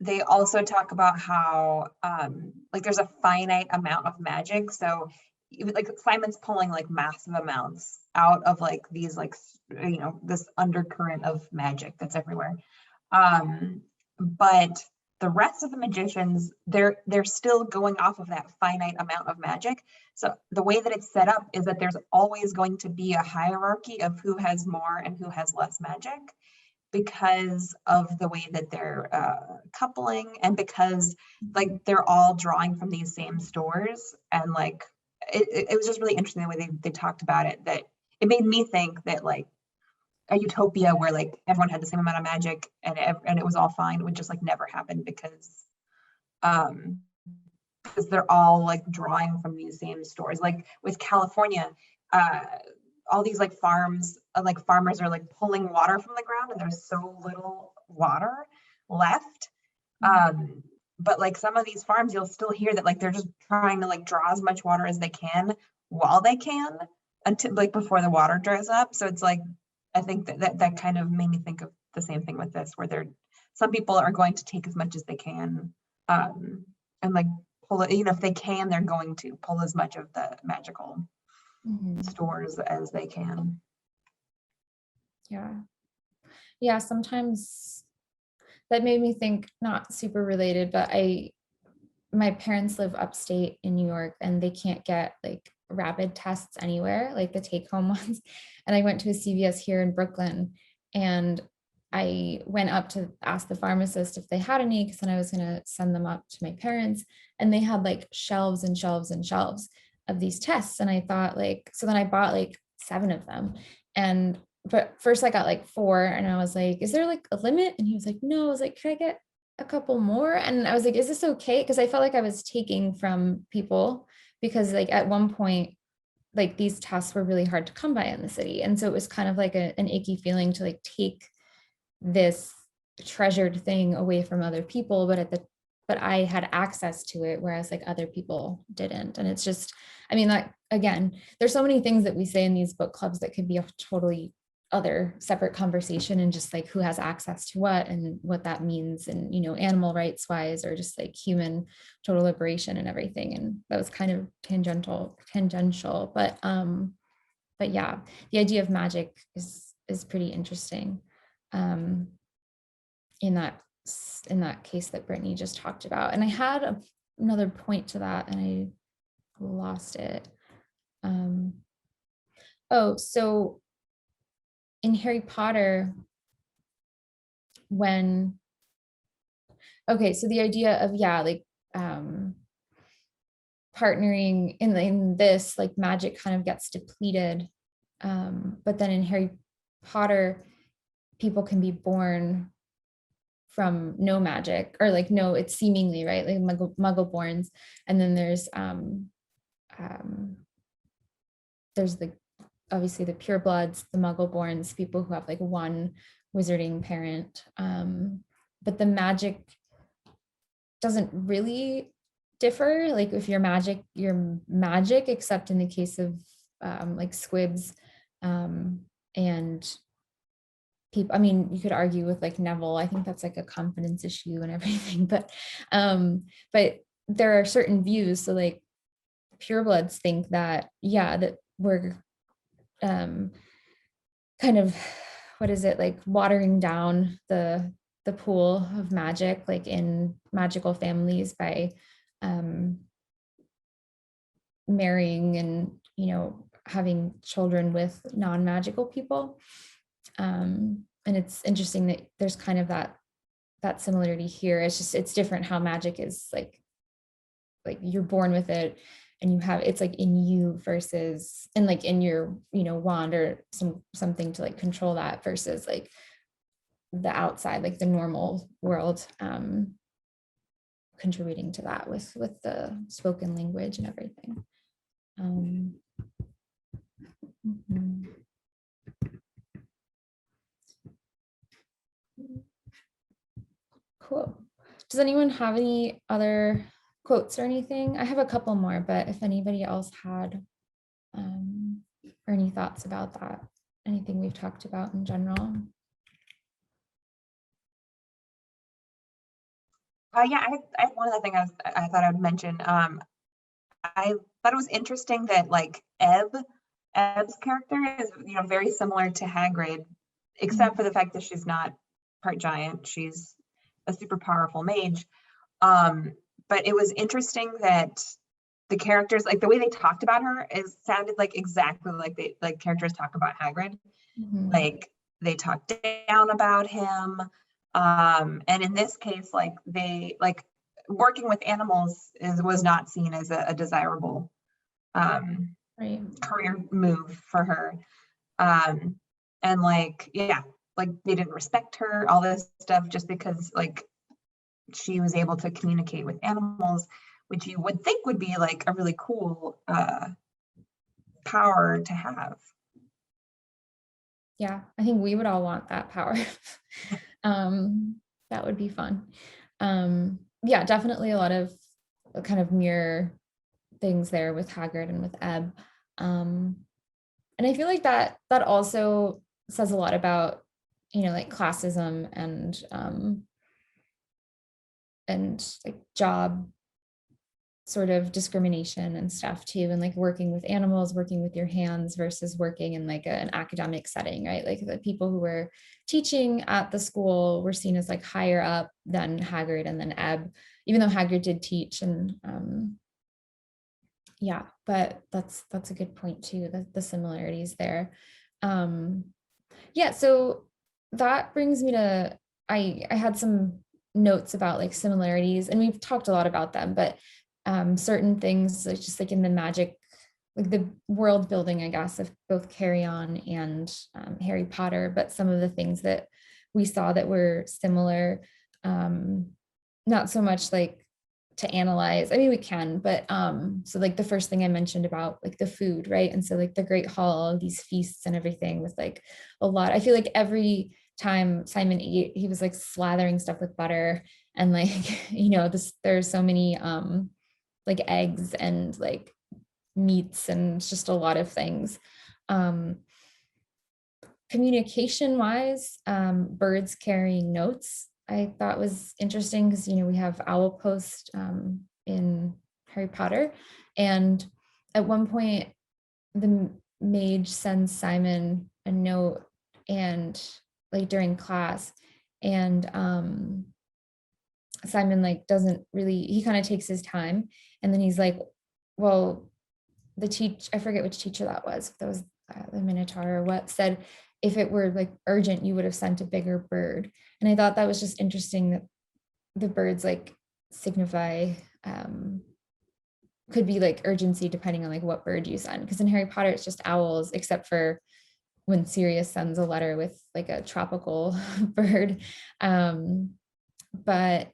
[SPEAKER 3] They also talk about how like there's a finite amount of magic. So like Simon's pulling like massive amounts out of like these like this undercurrent of magic that's everywhere. But the rest of the magicians, they're still going off of that finite amount of magic. So the way that it's set up is that there's always going to be a hierarchy of who has more and who has less magic, because of the way that they're coupling, and because like they're all drawing from these same stores. And like it was just really interesting the way they talked about it, that it made me think that like a utopia where like everyone had the same amount of magic and it was all fine would just like never happen, because they're all like drawing from these same stores. Like with California, all these like farms, like farmers are like pulling water from the ground, and there's so little water left. But like some of these farms, you'll still hear that like they're just trying to like draw as much water as they can while they can, until like before the water dries up. So it's like, I think that kind of made me think of the same thing with this, where some people are going to take as much as they can, and like pull it, if they can, they're going to pull as much of the magical stores as they can.
[SPEAKER 1] Yeah, sometimes that made me think, not super related, but my parents live upstate in New York, and they can't get like rapid tests anywhere, like the take-home ones. And I went to a CVS here in Brooklyn, and I went up to ask the pharmacist if they had any, because then I was going to send them up to my parents, and they had like shelves and shelves and shelves of these tests. And I thought like, so then I bought like 7 of them. But first I got like 4, and I was like, is there like a limit? And he was like, no. I was like, could I get a couple more? And I was like, is this okay? Because I felt like I was taking from people, because like at one point, like these tests were really hard to come by in the city. And so it was kind of like an icky feeling to like take this treasured thing away from other people, but I had access to it, whereas like other people didn't. And it's just, I mean, that again, there's so many things that we say in these book clubs that could be a totally other separate conversation, and just like who has access to what and what that means, and animal rights wise, or just like human total liberation and everything. And that was kind of tangential, but yeah, the idea of magic is pretty interesting, in that in that case that Brittany just talked about. And I had another point to that and I lost it. Oh, so in Harry Potter, okay, so the idea of, yeah, like partnering in this, like magic kind of gets depleted. But then in Harry Potter, people can be born from no magic, or like no, it's seemingly, right, like muggle borns. And then there's the obviously the purebloods, the muggle borns, people who have like one wizarding parent. But the magic doesn't really differ. Like if you're magic, except in the case of like squibs and people. I mean, you could argue with like Neville. I think that's like a confidence issue and everything. But there are certain views. So like purebloods think that, yeah, that we're kind of, what is it, like watering down the pool of magic, like in magical families by marrying and, you know, having children with non-magical people. And it's interesting that there's kind of that similarity here. It's just, it's different how magic is like you're born with it and you have, it's like in you versus, and like in your, you know, wand or something to like control that, versus like the outside, like the normal world contributing to that with the spoken language and everything. Cool. Does anyone have any other quotes or anything? I have a couple more, but if anybody else had or any thoughts about that, anything we've talked about in general.
[SPEAKER 3] Yeah, I have one other thing I thought I would mention. I thought it was interesting that like Ebb's character is, you know, very similar to Hagrid, except for the fact that she's not part giant. She's a super powerful mage. But it was interesting that the characters, like the way they talked about her, sounded like exactly like characters talk about Hagrid. Like they talk down about him. And in this case, like they like working with animals was not seen as a desirable career move for her. And like, yeah, like they didn't respect her, all this stuff, just because like she was able to communicate with animals, which you would think would be like a really cool power to have.
[SPEAKER 1] Yeah, I think we would all want that power. That would be fun. Yeah, definitely a lot of kind of mirror things there with Hagrid and with Ebb. And I feel like that also says a lot about, you know, like classism and like job sort of discrimination and stuff too, and like working with animals, working with your hands versus working in like an academic setting, right? Like the people who were teaching at the school were seen as like higher up than Hagrid and then Ebb, even though Hagrid did teach. And yeah, but that's a good point too, the similarities there. Yeah, so that brings me to, I had some notes about like similarities, and we've talked a lot about them, but certain things, like just like in the magic, like the world building, I guess, of both Carry On and Harry Potter, but some of the things that we saw that were similar, not so much like to analyze, I mean we can, but so like the first thing I mentioned about like the food, right? And so like the Great Hall, these feasts and everything with like a lot, I feel like every time Simon ate, he was like slathering stuff with butter, and like, you know, there's so many like eggs and like meats and just a lot of things. Communication wise, birds carrying notes, I thought was interesting, because, you know, we have owl post in Harry Potter, and at one point the mage sends Simon a note, and like during class, and Simon like doesn't really, he kind of takes his time, and then he's like, well, I forget which teacher that was, if that was the Minotaur or what, said if it were like urgent, you would have sent a bigger bird. And I thought that was just interesting that the birds like signify could be like urgency depending on like what bird you send. Because in Harry Potter, it's just owls, except for when Sirius sends a letter with like a tropical bird. But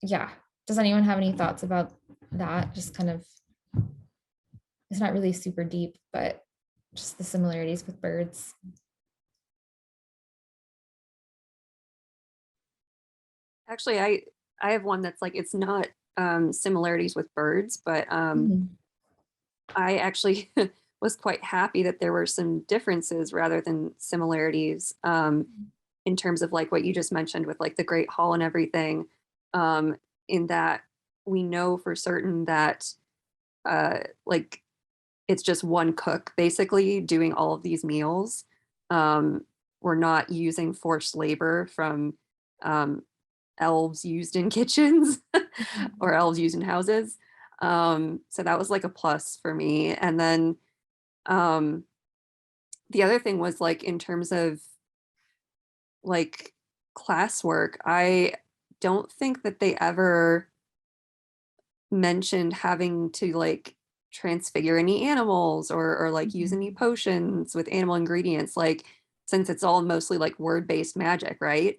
[SPEAKER 1] yeah, does anyone have any thoughts about that? Just kind of, it's not really super deep, but just the similarities with birds.
[SPEAKER 6] Actually, I have one that's like, it's not similarities with birds, but I actually was quite happy that there were some differences rather than similarities in terms of like what you just mentioned with like the Great Hall and everything, in that we know for certain that like it's just one cook basically doing all of these meals. We're not using forced labor from elves used in kitchens or elves used in houses. So that was like a plus for me. And then the other thing was like in terms of like classwork, I don't think that they ever mentioned having to like transfigure any animals or like use any potions with animal ingredients, like since it's all mostly like word-based magic, right?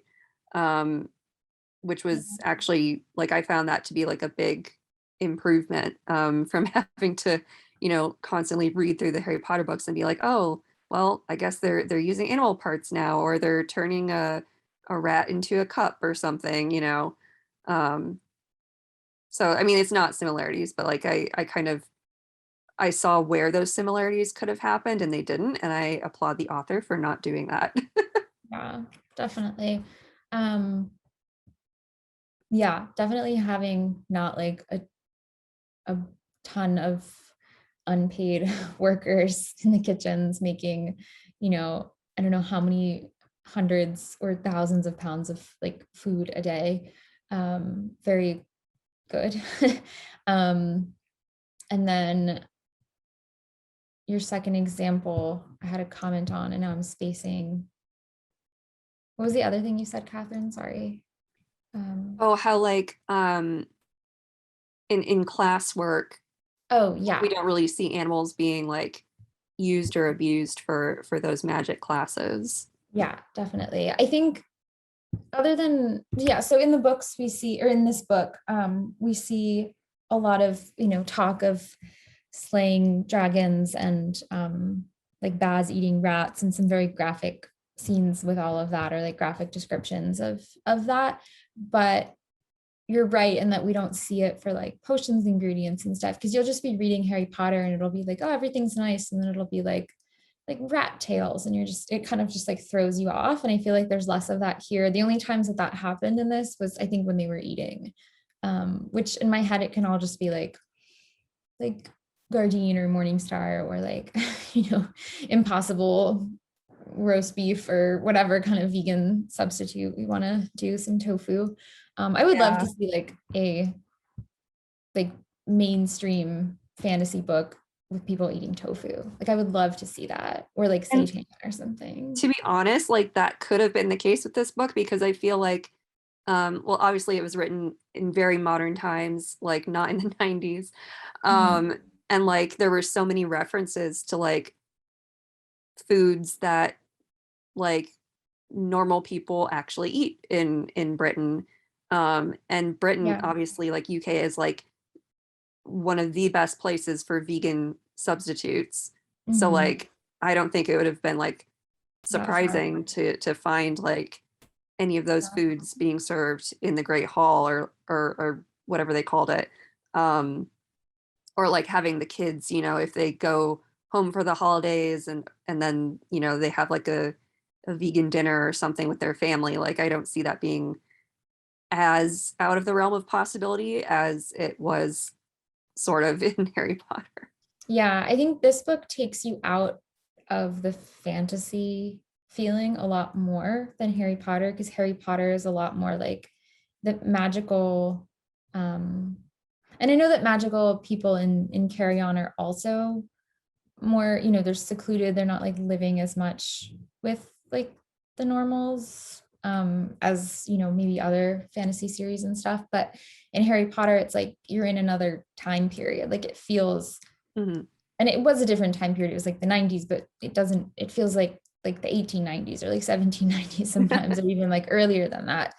[SPEAKER 6] Which was actually like, I found that to be like a big improvement from having to, you know, constantly read through the Harry Potter books and be like, oh, well, I guess they're using animal parts now, or they're turning a rat into a cup or something, you know. So I mean, it's not similarities, but like I saw where those similarities could have happened and they didn't, and I applaud the author for not doing that.
[SPEAKER 1] Yeah, definitely. Yeah, definitely having not like a ton of unpaid workers in the kitchens making, you know, I don't know how many hundreds or thousands of pounds of like food a day. Very good. And then your second example, I had a comment on, and now I'm spacing. What was the other thing you said, Catherine? Sorry.
[SPEAKER 6] Oh, how like in classwork,
[SPEAKER 1] Oh yeah,
[SPEAKER 6] we don't really see animals being like used or abused for those magic classes.
[SPEAKER 1] yeah, definitely. I think other than, yeah, so in the books we see, or in this book, we see a lot of, you know, talk of slaying dragons and like Baz eating rats, and some very graphic scenes with all of that, or like graphic descriptions of that. But you're right in that we don't see it for like potions, ingredients and stuff, because you'll just be reading Harry Potter and it'll be like, oh, everything's nice, and then it'll be like rat tails, and you're just, it kind of just like throws you off. And I feel like there's less of that here. The only times that happened in this was, I think, when they were eating, which in my head it can all just be like Gardein or Morningstar, or like you know, Impossible roast beef, or whatever kind of vegan substitute we want to do, some tofu. I would love to see like a mainstream fantasy book with people eating tofu. Like I would love to see that, or like seitan or something.
[SPEAKER 6] To be honest, like that could have been the case with this book, because I feel like well, obviously it was written in very modern times, like not in the 90s. And like there were so many references to like foods that like normal people actually eat in Britain. And Britain, obviously, like UK is like one of the best places for vegan substitutes. So like I don't think it would have been like surprising to find like any of those foods being served in the Great Hall, or whatever they called it. Or like having the kids, you know, if they go home for the holidays and then, you know, they have like a vegan dinner or something with their family. Like I don't see that being as out of the realm of possibility as it was sort of in Harry Potter.
[SPEAKER 1] Yeah, I think this book takes you out of the fantasy feeling a lot more than Harry Potter, because Harry Potter is a lot more like that magical, and I know that magical people in Carry On are also more, you know, they're secluded, they're not like living as much with like the normals as, you know, maybe other fantasy series and stuff. But in Harry Potter, it's like you're in another time period. Like it feels, and it was a different time period. It was like the 90s, but it feels like the 1890s or like 1790s sometimes, or even like earlier than that,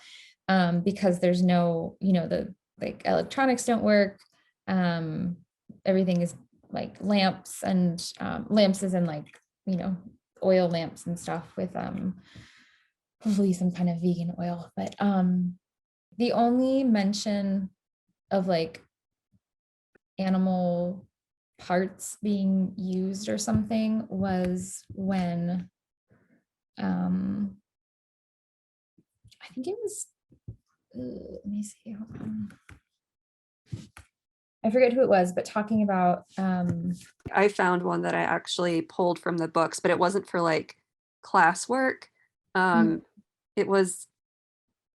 [SPEAKER 1] because there's no, you know, the like electronics don't work. Everything is like lamps, and lamps is in like, you know, oil lamps and stuff with hopefully some kind of vegan oil. But the only mention of like animal parts being used or something was when I think it was let me see, hold on. I forget who it was, but talking about
[SPEAKER 6] I found one that I actually pulled from the books, but it wasn't for like classwork. It was,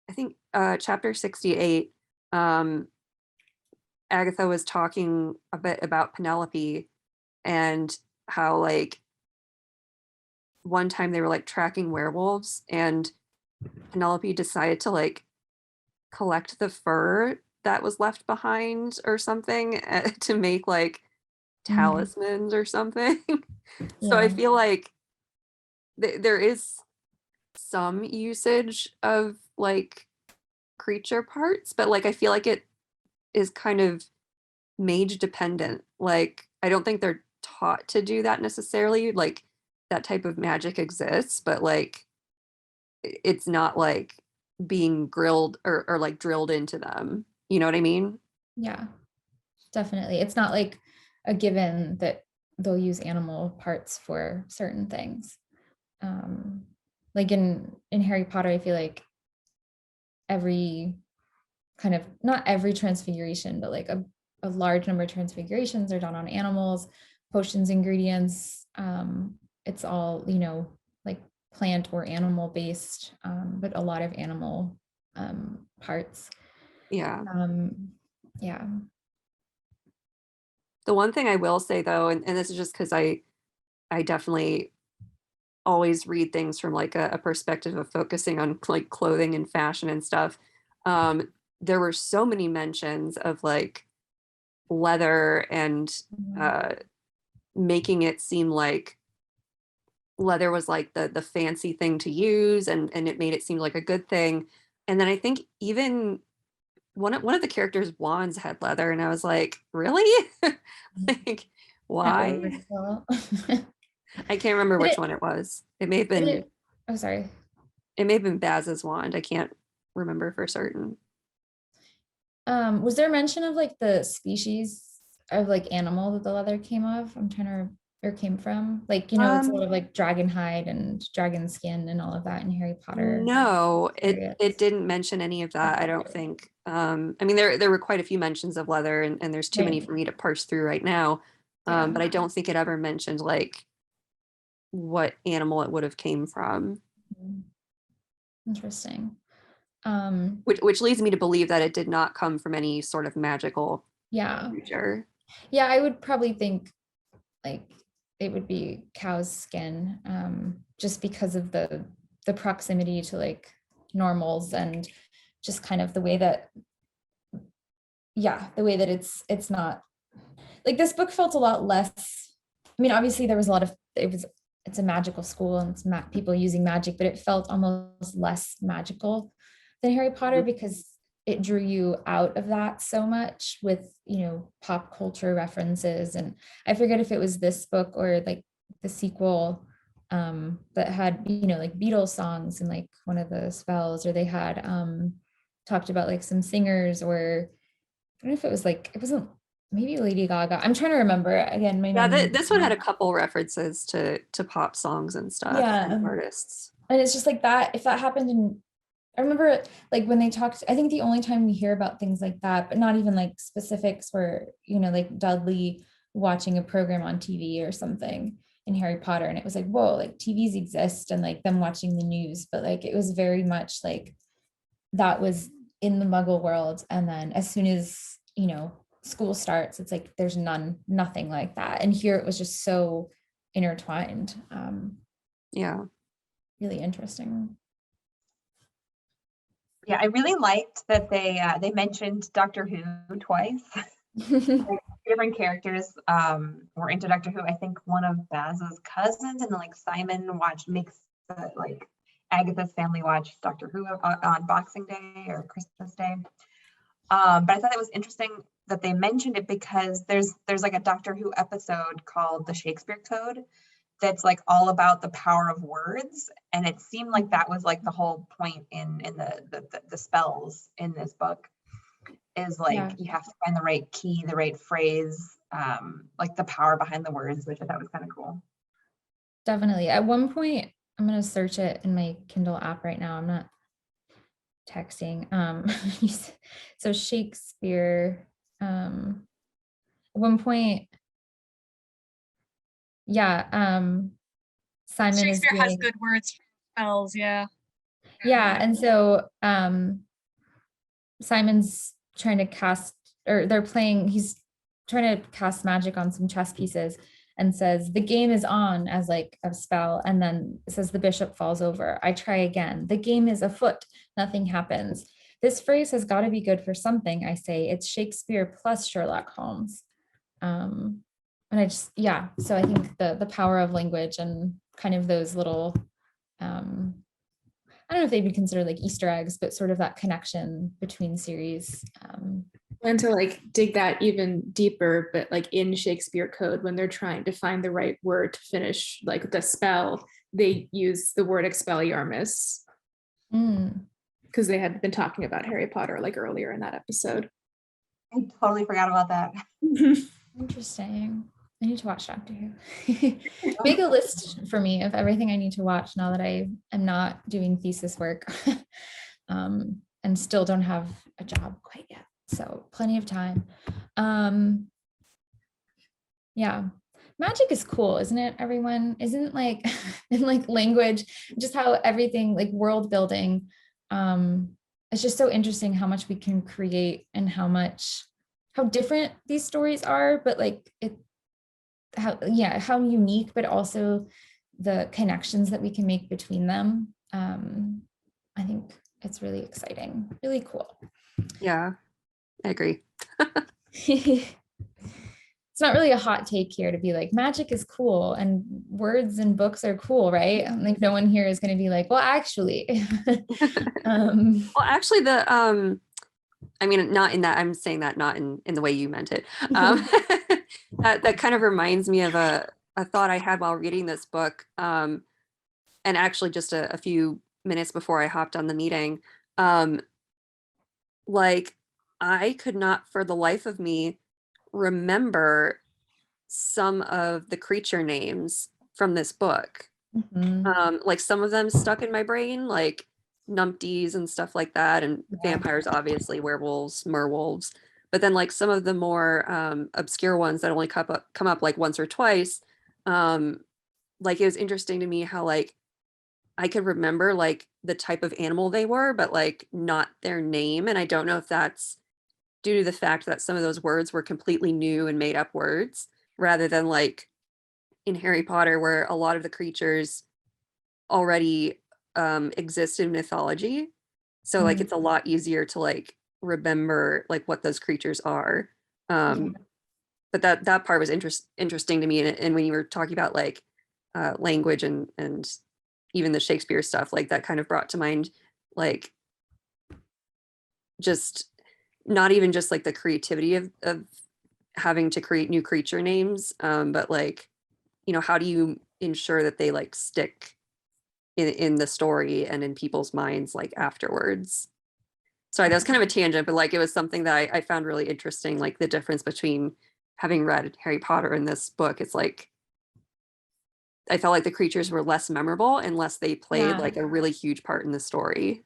[SPEAKER 6] I think, chapter 68. Agatha was talking a bit about Penelope and how like one time they were like tracking werewolves, and Penelope decided to like collect the fur that was left behind or something to make like talismans or something. So I feel like there is some usage of like creature parts, but like I feel like it is kind of mage dependent. Like I don't think they're taught to do that necessarily. Like that type of magic exists, but like it's not like being grilled or like drilled into them. You know what I mean?
[SPEAKER 1] Yeah, definitely. It's not like a given that they'll use animal parts for certain things. Like in Harry Potter, I feel like every kind of, not every transfiguration, but like a large number of transfigurations are done on animals, potions, ingredients. It's all, you know, like plant or animal based, but a lot of animal parts.
[SPEAKER 6] Yeah.
[SPEAKER 1] Yeah.
[SPEAKER 6] The one thing I will say though, and this is just because I definitely always read things from like a perspective of focusing on like clothing and fashion and stuff. There were so many mentions of like leather and making it seem like leather was like the fancy thing to use, and it made it seem like a good thing. And then I think even one of the characters' wands had leather, and I was like, really? Like, why? I can't remember which one it was. It may have been.
[SPEAKER 1] Oh, sorry.
[SPEAKER 6] It may have been Baz's wand. I can't remember for certain.
[SPEAKER 1] Was there mention of like the species of like animal that the leather came of? I'm trying to, or came from, like, you know, it's a lot of like dragon hide and dragon skin and all of that in Harry Potter.
[SPEAKER 6] No, it didn't mention any of that, I don't think. I mean, there were quite a few mentions of leather, and there's too many for me to parse through right now. But I don't think it ever mentioned like what animal it would have came from.
[SPEAKER 1] Interesting.
[SPEAKER 6] Which leads me to believe that it did not come from any sort of magical creature.
[SPEAKER 1] Yeah, I would probably think like it would be cow's skin, just because of the proximity to like normals, and just kind of the way that it's not like, this book felt a lot less, I mean, obviously there was a lot of, it's a magical school and it's people using magic, but it felt almost less magical than Harry Potter because it drew you out of that so much with, you know, pop culture references. And I forget if it was this book or like the sequel that had, you know, like Beatles songs and like one of the spells, or they had talked about like some singers, or I don't know if it was like, it wasn't, maybe Lady Gaga. I'm trying to remember again.
[SPEAKER 6] This one had a couple references to pop songs and stuff. And artists.
[SPEAKER 1] And it's just like that. If that happened in, I remember like when they talked, I think the only time we hear about things like that, but not even like specifics, were, you know, like Dudley watching a program on TV or something in Harry Potter. And it was like, whoa, like TVs exist, and like them watching the news. But like, it was very much like, that was in the Muggle world, and then as soon as, you know, school starts, it's like there's nothing like that. And here it was just so intertwined.
[SPEAKER 6] Yeah.
[SPEAKER 1] Really interesting.
[SPEAKER 3] Yeah, I really liked that they mentioned Doctor Who twice. Like, different characters were into Doctor Who. I think one of Baz's cousins, and then like Simon makes like Agatha's family watch Doctor Who on Boxing Day or Christmas Day. But I thought it was interesting that they mentioned it because there's like a Doctor Who episode called The Shakespeare Code that's like all about the power of words, and it seemed like that was like the whole point in the spells in this book, is like you have to find the right key, the right phrase, like the power behind the words, which I thought was kind of cool.
[SPEAKER 1] Definitely. At one point, I'm going to search it in my Kindle app right now. I'm not texting. So Shakespeare, at one point, Simon
[SPEAKER 2] Shakespeare
[SPEAKER 1] is
[SPEAKER 2] has
[SPEAKER 1] doing,
[SPEAKER 2] good words for spells, yeah.
[SPEAKER 1] and so Simon's trying to cast, or he's trying to cast magic on some chess pieces, and says the game is on as like a spell, and then it says the bishop falls over. I try again. The game is afoot. Nothing happens. This phrase has got to be good for something. I say it's Shakespeare plus Sherlock Holmes. And I just, so I think the power of language and kind of those little, I don't know if they'd be considered like Easter eggs, but sort of that connection between series.
[SPEAKER 4] And to like dig that even deeper, but like in Shakespeare Code, when they're trying to find the right word to finish like the spell, they use the word Expelliarmus. Because they had been talking about Harry Potter like earlier in that episode.
[SPEAKER 3] I totally forgot about that.
[SPEAKER 1] Interesting. I need to watch Doctor Who. Make a list for me of everything I need to watch now that I am not doing thesis work and still don't have a job quite yet. So plenty of time. Magic is cool, isn't it, everyone? Isn't like in like language, just how everything like world building, it's just so interesting how much we can create and how different these stories are, but like how unique, but also the connections that we can make between them. I think it's really exciting, really cool.
[SPEAKER 6] Yeah, I agree.
[SPEAKER 1] It's not really a hot take here to be like magic is cool and words and books are cool, right? Like no one here is going to be like, well, actually.
[SPEAKER 6] Well, actually, I mean, not in that, I'm saying that not in the way you meant it. That kind of reminds me of a thought I had while reading this book. And actually just a few minutes before I hopped on the meeting. Like I could not for the life of me remember some of the creature names from this book. Like some of them stuck in my brain, like numpties and stuff like that, and vampires, obviously, werewolves, merwolves. But then like some of the more obscure ones that only come up like once or twice, like it was interesting to me how like I could remember like the type of animal they were, but like not their name. And I don't know if that's due to the fact that some of those words were completely new and made up words, rather than like in Harry Potter, where a lot of the creatures already exist in mythology. So like it's a lot easier to like remember like what those creatures are. But that part was interesting to me. And when you were talking about like language and even the Shakespeare stuff, like that kind of brought to mind like just not even just like the creativity of having to create new creature names, but like, you know, how do you ensure that they like stick in the story and in people's minds like afterwards? Sorry, that was kind of a tangent, but like it was something that I found really interesting, like the difference between having read Harry Potter and this book. It's like I felt like the creatures were less memorable unless they played like a really huge part in the story.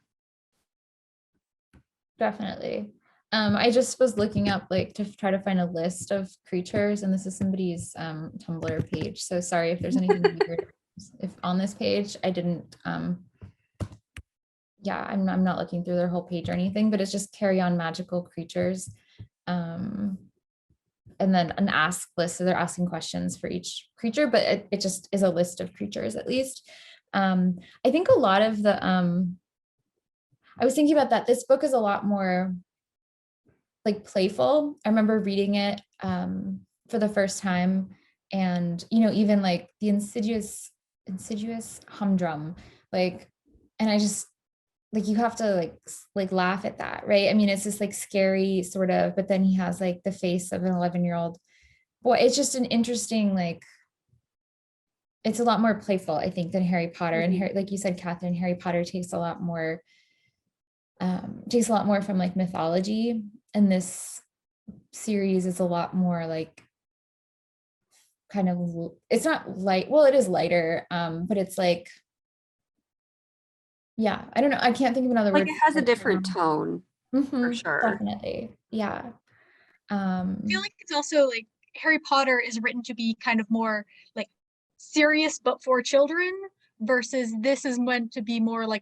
[SPEAKER 1] Definitely. I just was looking up like to try to find a list of creatures, and this is somebody's Tumblr page. So sorry if there's anything weird if on this page. I didn't yeah, I'm not looking through their whole page or anything, but it's just carry on magical creatures. And then an ask list. So they're asking questions for each creature, but it just is a list of creatures at least. I think a lot of the, I was thinking about that. This book is a lot more like playful. I remember reading it for the first time, and even like the insidious humdrum, like, and I just like, you have to like laugh at that, right? I mean, it's just like scary sort of, but then he has like the face of an 11-year-old boy. It's just an interesting, like, it's a lot more playful, I think, than Harry Potter. And like you said, Catherine, Harry Potter takes a lot more from like mythology, and this series is a lot more like kind of, it's not light, well, it is lighter, but it's like, yeah, I don't know, I can't think of another
[SPEAKER 6] Like
[SPEAKER 1] word.
[SPEAKER 6] it has a different tone for sure.
[SPEAKER 1] Definitely, yeah.
[SPEAKER 2] I feel like it's also like Harry Potter is written to be kind of more like serious but for children, versus this is meant to be more like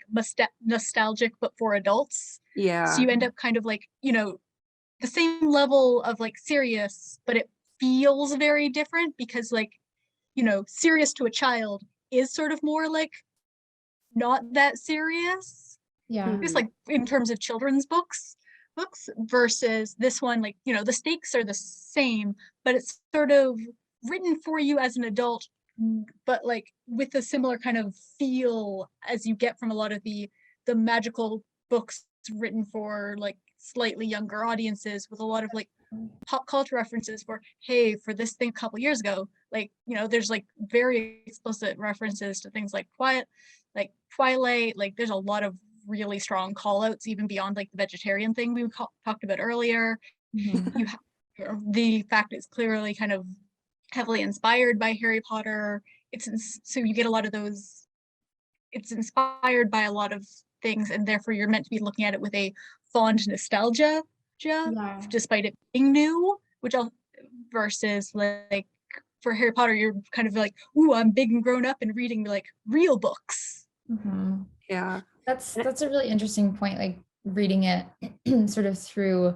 [SPEAKER 2] nostalgic but for adults.
[SPEAKER 6] Yeah.
[SPEAKER 2] So you end up kind of like, the same level of like serious, but it feels very different because like, serious to a child is sort of more like not that serious.
[SPEAKER 1] Yeah.
[SPEAKER 2] Just like in terms of children's books versus this one, like, the stakes are the same, but it's sort of written for you as an adult, but like with a similar kind of feel as you get from a lot of the magical books written for like slightly younger audiences, with a lot of like pop culture references for, hey, for this thing a couple years ago, like, there's like very explicit references to things like Twilight, like there's a lot of really strong call outs even beyond like the vegetarian thing we talked about earlier. You have the fact it's clearly kind of heavily inspired by Harry Potter. So you get a lot of those, it's inspired by a lot of things, and therefore you're meant to be looking at it with a fond nostalgia, despite it being new, versus like for Harry Potter, you're kind of like, ooh, I'm big and grown up and reading like real books.
[SPEAKER 6] Yeah.
[SPEAKER 1] That's a really interesting point, like reading it sort of through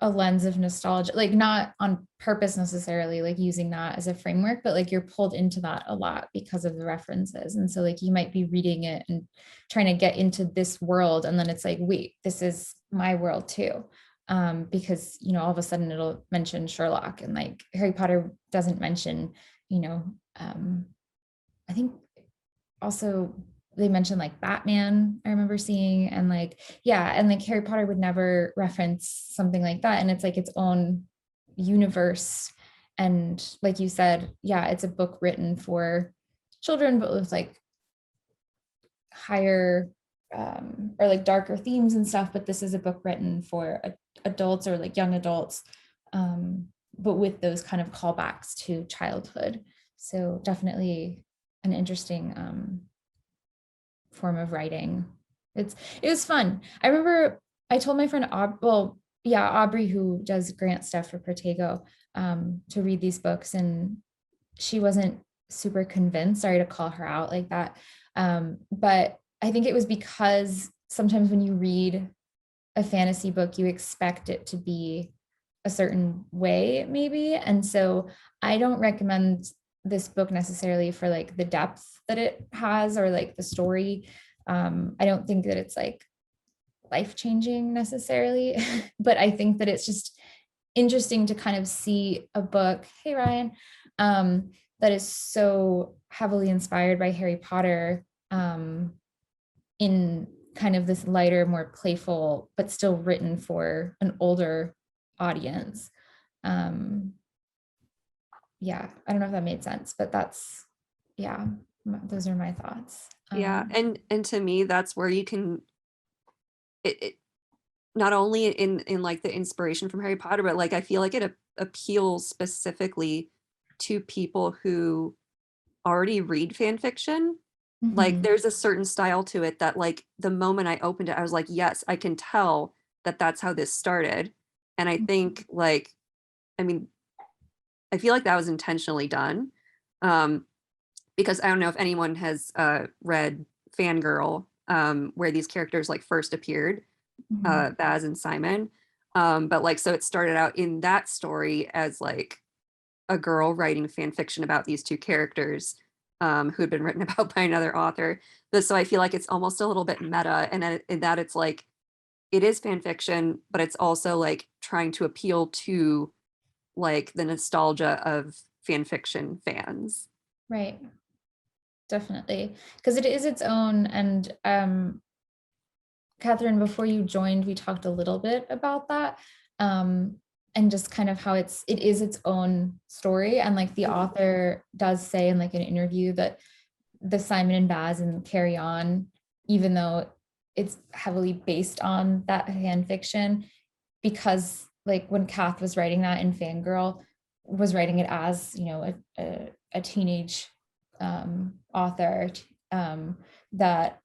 [SPEAKER 1] a lens of nostalgia, like not on purpose necessarily, like using that as a framework, but like you're pulled into that a lot because of the references. And so like you might be reading it and trying to get into this world, and then it's like, wait, this is my world too. Because all of a sudden it'll mention Sherlock, and like Harry Potter doesn't mention, I think also they mentioned like Batman, I remember seeing, and like, yeah, and like Harry Potter would never reference something like that, and it's like its own universe. And like you said, yeah, it's a book written for children, but with like higher or like darker themes and stuff. But this is a book written for adults or like young adults, but with those kind of callbacks to childhood. So definitely an interesting form of writing. It was fun. I remember I told my friend Aubrey, who does grant stuff for Protego, to read these books, and she wasn't super convinced. Sorry to call her out like that, but I think it was because sometimes when you read a fantasy book, you expect it to be a certain way, maybe, and so I don't recommend this book necessarily for like the depth that it has or like the story. I don't think that it's like life-changing necessarily, but I think that it's just interesting to kind of see a book, hey Ryan, that is so heavily inspired by Harry Potter, in kind of this lighter, more playful, but still written for an older audience. Yeah, I don't know if that made sense, but that's, yeah, those are my thoughts.
[SPEAKER 6] Yeah, and to me, that's where you can it not only in like the inspiration from Harry Potter, but like I feel like it appeals specifically to people who already read fan fiction. Like there's a certain style to it that like the moment I opened it, I was like, yes, I can tell that that's how this started. And I think like, I mean, I feel like that was intentionally done. Because I don't know if anyone has read Fangirl where these characters like first appeared,
[SPEAKER 1] Mhm.
[SPEAKER 6] Baz and Simon. But like, so it started out in that story as like a girl writing fan fiction about these two characters who had been written about by another author. But so I feel like it's almost a little bit meta, and in that it's like it is fan fiction, but it's also like trying to appeal to like the nostalgia of fan fiction fans.
[SPEAKER 1] Right. Definitely. Because it is its own. And Catherine, before you joined, we talked a little bit about that. And just kind of how it is its own story. And like the author does say in like an interview that the Simon and Baz and Carry On, even though it's heavily based on that fan fiction, because like when Kath was writing that in Fangirl, was writing it as, you know, a teenage author, that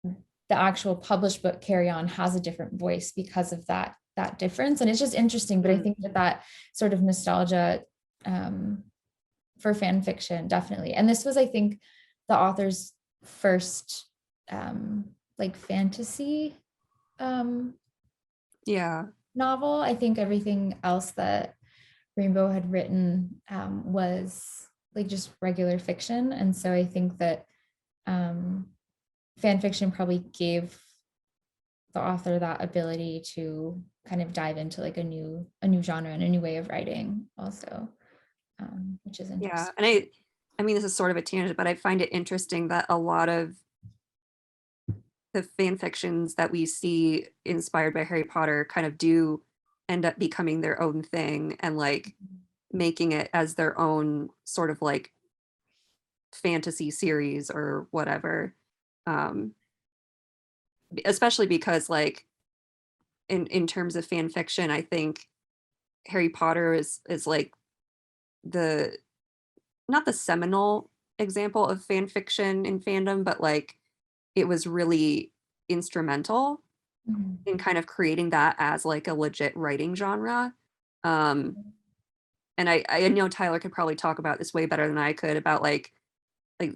[SPEAKER 1] the actual published book Carry On has a different voice because of that difference. And it's just interesting, but I think that sort of nostalgia for fan fiction, definitely. And this was, I think, the author's first like fantasy novel. I think everything else that Rainbow had written was like just regular fiction. And so I think that fan fiction probably gave the author that ability to kind of dive into like a new genre and a new way of writing also, which is interesting.
[SPEAKER 6] Yeah, and I mean, this is sort of a tangent, but I find it interesting that a lot of the fan fictions that we see inspired by Harry Potter kind of do end up becoming their own thing and like making it as their own sort of like fantasy series or whatever. Especially because like in terms of fan fiction, I think Harry Potter is like the not the seminal example of fan fiction in fandom, but like it was really instrumental in kind of creating that as like a legit writing genre. And I know Tyler could probably talk about this way better than I could about like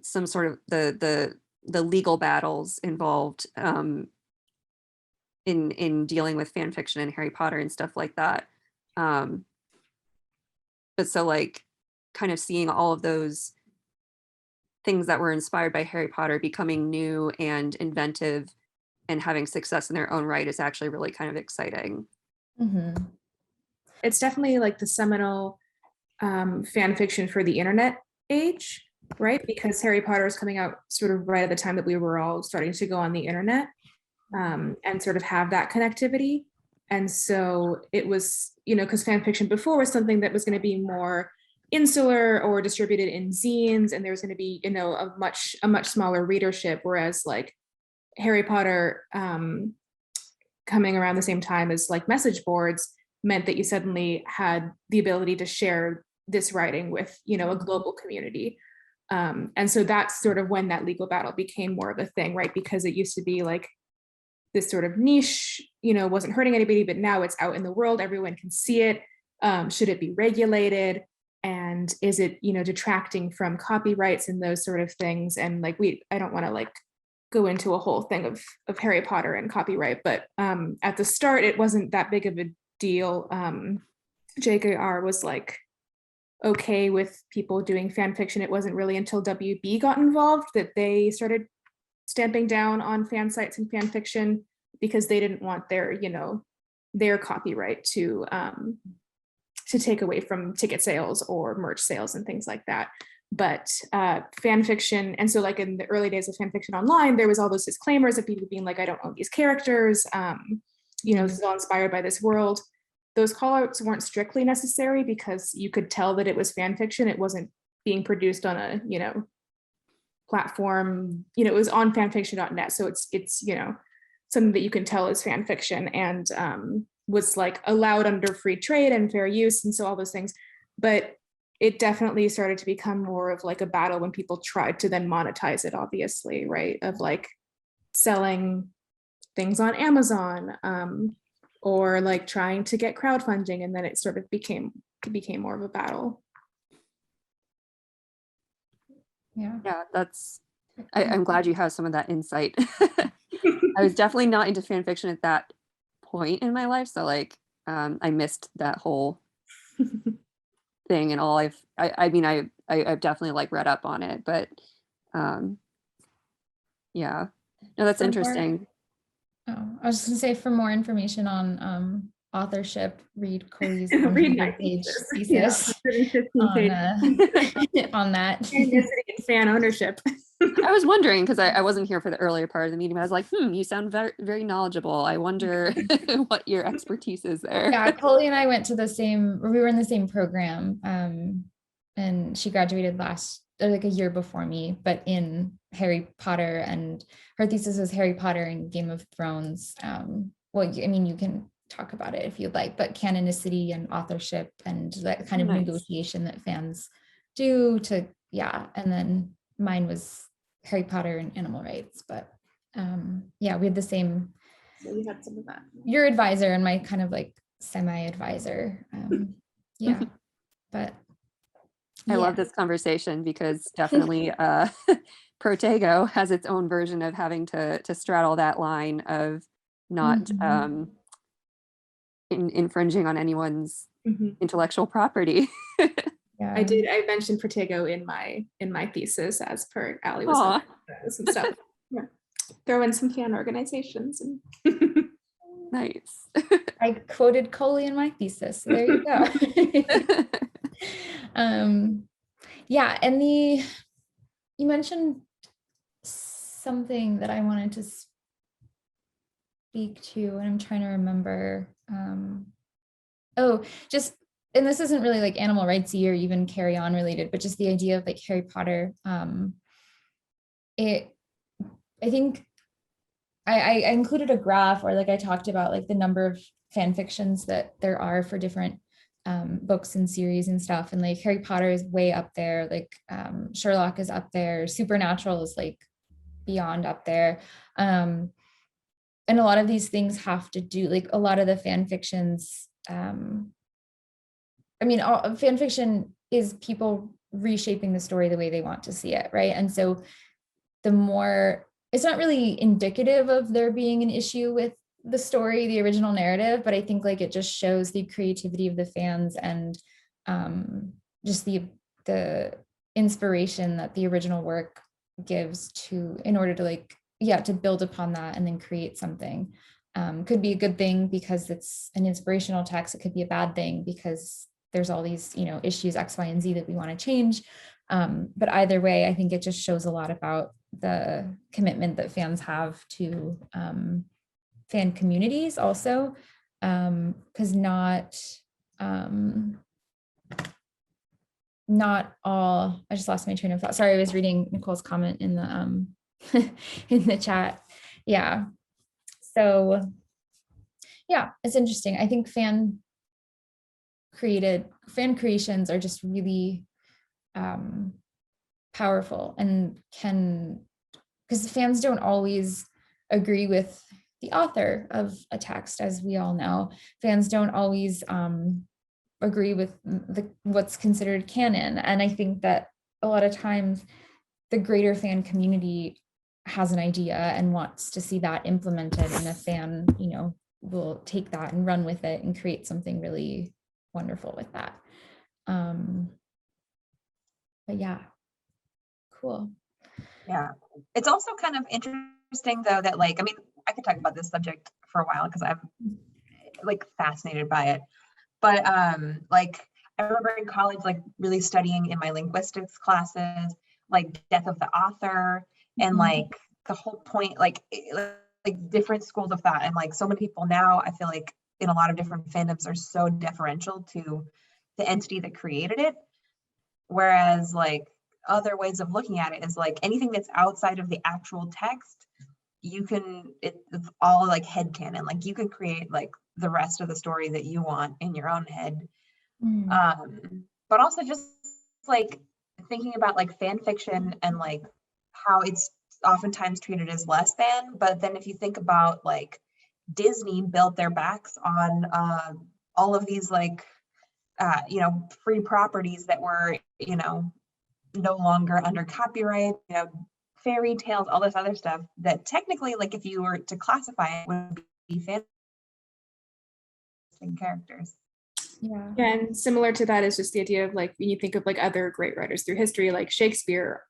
[SPEAKER 6] some sort of the legal battles involved in dealing with fan fiction and Harry Potter and stuff like that. But so like kind of seeing all of those things that were inspired by Harry Potter becoming new and inventive and having success in their own right is actually really kind of exciting.
[SPEAKER 1] Mm-hmm.
[SPEAKER 4] It's definitely like the seminal fan fiction for the internet age, right? Because Harry Potter is coming out sort of right at the time that we were all starting to go on the internet and sort of have that connectivity. And so it was, you know, because fan fiction before was something that was going to be more insular or distributed in zines, and there was going to be, you know, a much smaller readership, whereas like Harry Potter coming around the same time as like message boards meant that you suddenly had the ability to share this writing with, you know, a global community. And so that's sort of when that legal battle became more of a thing, right? Because it used to be like this sort of niche, you know, wasn't hurting anybody, but now it's out in the world, everyone can see it. Should it be regulated? And is it, you know, detracting from copyrights and those sort of things? And like, I don't want to like go into a whole thing of Harry Potter and copyright, but at the start, it wasn't that big of a deal. JKR was like okay with people doing fan fiction. It wasn't really until WB got involved that they started stamping down on fan sites and fan fiction because they didn't want their, you know, their copyright to take away from ticket sales or merch sales and things like that. But fan fiction, and so like in the early days of fan fiction online, there was all those disclaimers of people being like, I don't own these characters, you know, this is all inspired by this world. Those callouts weren't strictly necessary because you could tell that it was fan fiction. It wasn't being produced on a, you know, platform, you know, it was on fanfiction.net. So it's, you know, something that you can tell is fan fiction and was like allowed under free trade and fair use. And so all those things, but it definitely started to become more of like a battle when people tried to then monetize it, obviously, right? Of like selling things on Amazon or like trying to get crowdfunding. And then it sort of became more of a battle.
[SPEAKER 1] Yeah.
[SPEAKER 6] Yeah, that's, I'm glad you have some of that insight. I was definitely not into fan fiction at that point in my life. So like I missed that whole thing, and all I've definitely like read up on it, but yeah. No, that's
[SPEAKER 1] For more-
[SPEAKER 6] interesting.
[SPEAKER 1] Oh, I was just gonna say, for more information on authorship, read Coley's
[SPEAKER 4] Read my
[SPEAKER 1] 100-page
[SPEAKER 4] thesis.
[SPEAKER 1] thesis
[SPEAKER 4] Yeah, 115 pages.
[SPEAKER 1] on that.
[SPEAKER 4] Ethnicity and fan ownership.
[SPEAKER 6] I was wondering, because I wasn't here for the earlier part of the meeting, but I was like, you sound very, very knowledgeable. I wonder what your expertise is there.
[SPEAKER 1] Yeah, Coley and I went to we were in the same program, and she graduated like a year before me, but in Harry Potter, and her thesis was Harry Potter and Game of Thrones. Well, I mean, you can talk about it if you'd like, but canonicity and authorship and that kind of negotiation that fans do to, and then mine was Harry Potter and animal rights, but yeah, we had the same.
[SPEAKER 4] So you had some of that.
[SPEAKER 1] Your advisor and my kind of like semi-advisor. Yeah, but
[SPEAKER 6] I love this conversation because definitely Protego has its own version of having to straddle that line of not infringing on anyone's intellectual property.
[SPEAKER 1] Yeah.
[SPEAKER 4] I mentioned Protego in my thesis, as per Allie was some stuff. Yeah. Throw in some fan organizations and
[SPEAKER 6] Nice.
[SPEAKER 1] I quoted Coley in my thesis. So there you go. Yeah, and you mentioned something that I wanted to speak to, and I'm trying to remember. And this isn't really like animal rightsy or even Carry On related, but just the idea of like Harry Potter. I think I included a graph, or like I talked about like the number of fan fictions that there are for different books and series and stuff, and like Harry Potter is way up there, like Sherlock is up there, Supernatural is like beyond up there, and a lot of these things have to do, like a lot of the fan fictions, I mean, fan fiction is people reshaping the story the way they want to see it, right? And so the more, it's not really indicative of there being an issue with the story, the original narrative, but I think like it just shows the creativity of the fans and just the inspiration that the original work gives in order to like, to build upon that and then create something. Could be a good thing because it's an inspirational text. It could be a bad thing because there's all these, issues X, Y, and Z that we want to change. But either way, I think it just shows a lot about the commitment that fans have to fan communities also, because not all, I just lost my train of thought. Sorry, I was reading Nicole's comment in the in the chat. Yeah. So yeah, it's interesting. I think fan creations are just really powerful, and because fans don't always agree with the author of a text, as we all know. Fans don't always agree with what's considered canon, and I think that a lot of times the greater fan community has an idea and wants to see that implemented, and a fan, will take that and run with it and create something really wonderful with that. But yeah, cool.
[SPEAKER 3] Yeah, it's also kind of interesting though that like, I mean, I could talk about this subject for a while because I'm like fascinated by it, but like I remember in college like really studying in my linguistics classes like death of the author and like the whole point, like different schools of thought, and like so many people now I feel like in a lot of different fandoms are so deferential to the entity that created it, whereas like other ways of looking at it is like anything that's outside of the actual text, it's all like headcanon, like you can create like the rest of the story that you want in your own head. But also just like thinking about like fan fiction and like how it's oftentimes treated as less than, but then if you think about like Disney built their backs on all of these like free properties that were no longer under copyright, fairy tales, all this other stuff that technically, like if you were to classify it, would be fantasy characters.
[SPEAKER 1] Yeah.
[SPEAKER 4] And similar to that is just the idea of like, when you think of like other great writers through history, like Shakespeare,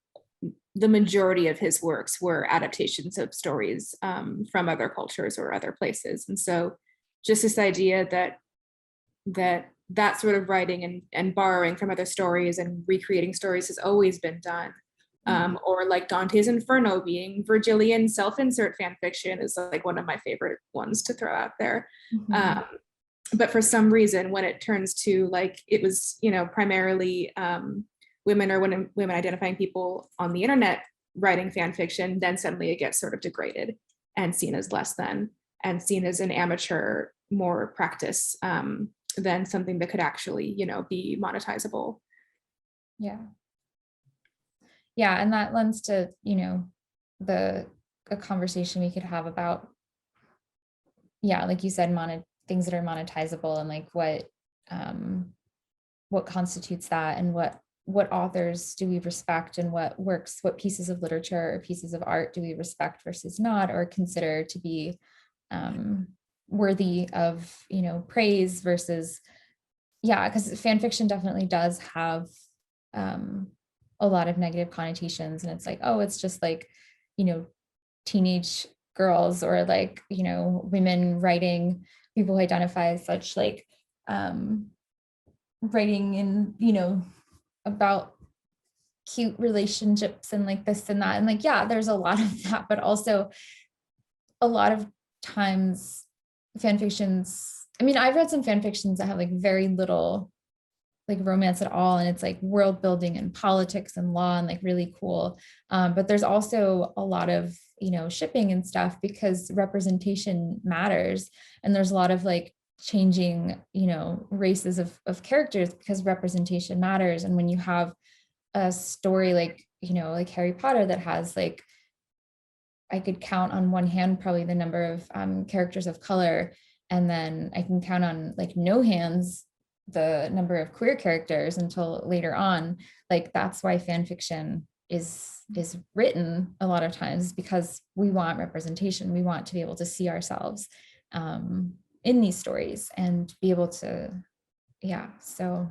[SPEAKER 4] the majority of his works were adaptations of stories from other cultures or other places. And so just this idea that sort of writing and borrowing from other stories and recreating stories has always been done. Or like Dante's Inferno being Virgilian self-insert fan fiction is like one of my favorite ones to throw out there. But for some reason, when it turns to like, it was, you know, primarily women or women identifying people on the internet writing fan fiction, then suddenly it gets sort of degraded and seen as less than, and seen as an amateur, more practice than something that could actually, you know, be monetizable.
[SPEAKER 1] Yeah. Yeah, and that lends to, you know, a conversation we could have about, yeah, like you said, things that are monetizable, and like what constitutes that, and what authors do we respect, and what pieces of literature or pieces of art do we respect versus not, or consider to be worthy of, you know, praise versus, yeah, because fan fiction definitely does have a lot of negative connotations, and it's like, oh, it's just like, you know, teenage girls, or like, you know, women writing, people who identify as such, like writing in, you know, about cute relationships and like this and that, and like, yeah, there's a lot of that, but also a lot of times fan fictions, I mean, I've read some fan fictions that have like very little like romance at all, and it's like world building and politics and law and like really cool, but there's also a lot of, you know, shipping and stuff, because representation matters, and there's a lot of like changing, you know, races of characters, because representation matters. And when you have a story like, you know, like Harry Potter that has like, I could count on one hand probably the number of characters of color, and then I can count on like no hands the number of queer characters until later on. Like, that's why fan fiction is written a lot of times, because we want representation. We want to be able to see ourselves in these stories and be able to, yeah, so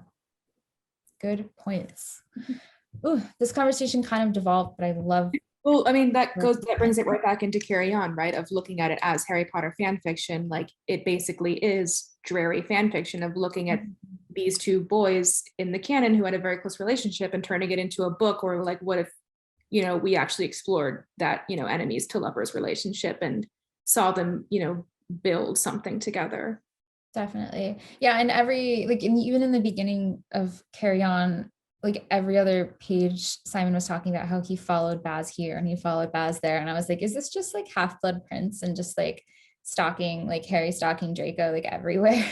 [SPEAKER 1] good points. Ooh, this conversation kind of devolved, but I love.
[SPEAKER 4] Well, I mean, that brings it right back into Carry On, right? Of looking at it as Harry Potter fan fiction, like it basically is dreary fan fiction of looking at these two boys in the canon who had a very close relationship and turning it into a book, or like, what if, you know, we actually explored that, you know, enemies to lovers relationship and saw them, you know, build something together.
[SPEAKER 1] Definitely. Yeah. And even in the beginning of Carry On, like every other page, Simon was talking about how he followed Baz here and he followed Baz there. And I was like, is this just like Half-Blood Prince and just like stalking, like Harry stalking Draco, like everywhere?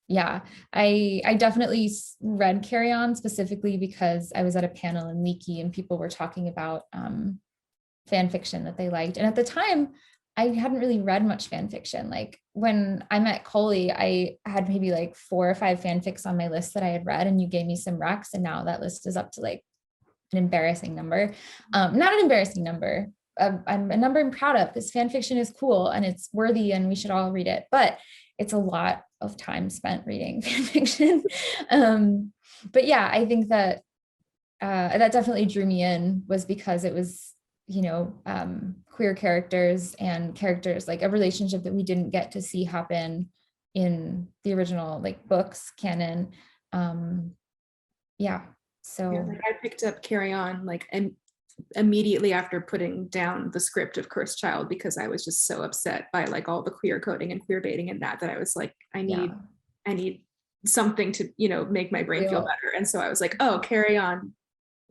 [SPEAKER 1] Yeah, I definitely read Carry On specifically because I was at a panel in Leaky and people were talking about fan fiction that they liked. And at the time, I hadn't really read much fan fiction. Like when I met Coley, I had maybe like 4 or 5 fanfics on my list that I had read, and you gave me some recs, and now that list is up to like an embarrassing number. Not an embarrassing number, I'm a number I'm proud of, because fan fiction is cool and it's worthy and we should all read it, but it's a lot of time spent reading fan fiction. But yeah, I think that that definitely drew me in, was because it was, you know, queer characters and characters, like a relationship that we didn't get to see happen in the original like books canon. Yeah, so
[SPEAKER 4] yeah, like I picked up Carry On like immediately after putting down the script of Cursed Child, because I was just so upset by like all the queer coding and queer baiting and that I was like, I need something to, you know, make my brain feel better. And so I was like, oh, Carry On,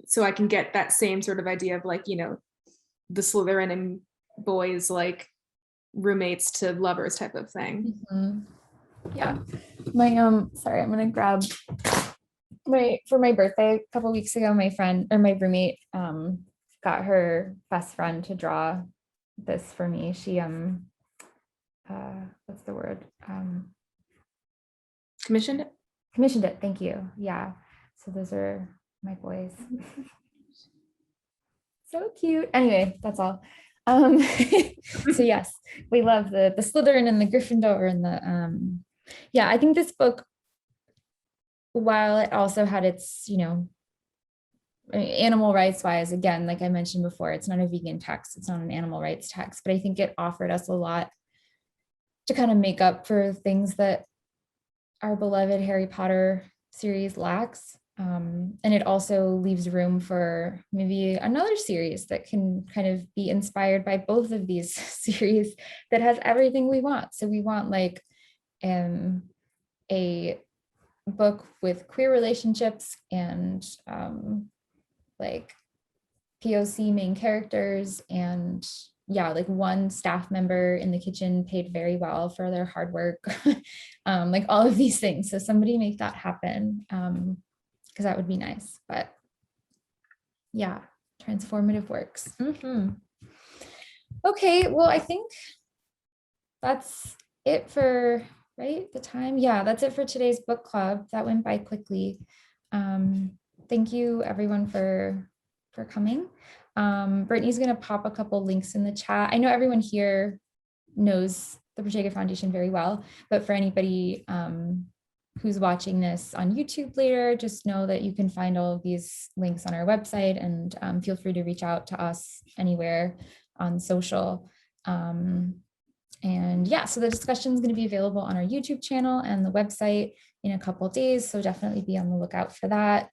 [SPEAKER 4] so I can get that same sort of idea of like, you know, the Slytherin and boys like roommates to lovers type of thing.
[SPEAKER 1] Yeah, my sorry, I'm gonna grab for my birthday a couple weeks ago, my friend or my roommate got her best friend to draw this for me. She what's the word,
[SPEAKER 4] Commissioned it.
[SPEAKER 1] Thank you. Yeah, so those are my boys. So cute. Anyway, that's all. So yes, we love the Slytherin and the Gryffindor and the yeah, I think this book, while it also had its, you know, animal rights wise, again, like I mentioned before, it's not a vegan text, it's not an animal rights text, but I think it offered us a lot to kind of make up for things that our beloved Harry Potter series lacks. And it also leaves room for maybe another series that can kind of be inspired by both of these series that has everything we want. So we want like a book with queer relationships and like POC main characters, and yeah, like one staff member in the kitchen paid very well for their hard work, like all of these things. So somebody make that happen, because that would be nice. But yeah, transformative works. Okay, well, I think that's it for the time. Yeah, that's it for today's book club. That went by quickly. Thank you everyone for coming. Brittany's gonna pop a couple links in the chat. I know everyone here knows the Protego Foundation very well, but for anybody who's watching this on YouTube later, just know that you can find all of these links on our website, and feel free to reach out to us anywhere on social. And yeah, so the discussion is going to be available on our YouTube channel and the website in a couple of days. So definitely be on the lookout for that.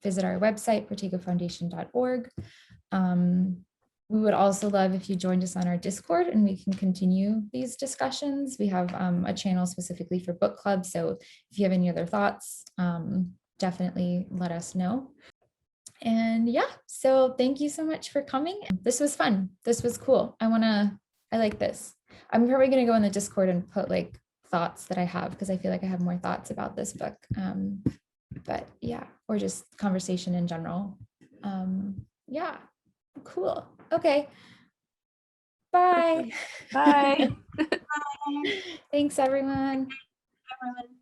[SPEAKER 1] Visit our website, protegofoundation.org. We would also love if you joined us on our Discord and we can continue these discussions. We have a channel specifically for book club. So if you have any other thoughts, definitely let us know. And yeah, so thank you so much for coming. This was fun. This was cool. I like this. I'm probably going to go in the Discord and put like thoughts that I have, because I feel like I have more thoughts about this book. But yeah, or just conversation in general. Yeah, cool. Okay. Bye.
[SPEAKER 6] Bye.
[SPEAKER 3] Bye.
[SPEAKER 1] Thanks, everyone.
[SPEAKER 3] Everyone.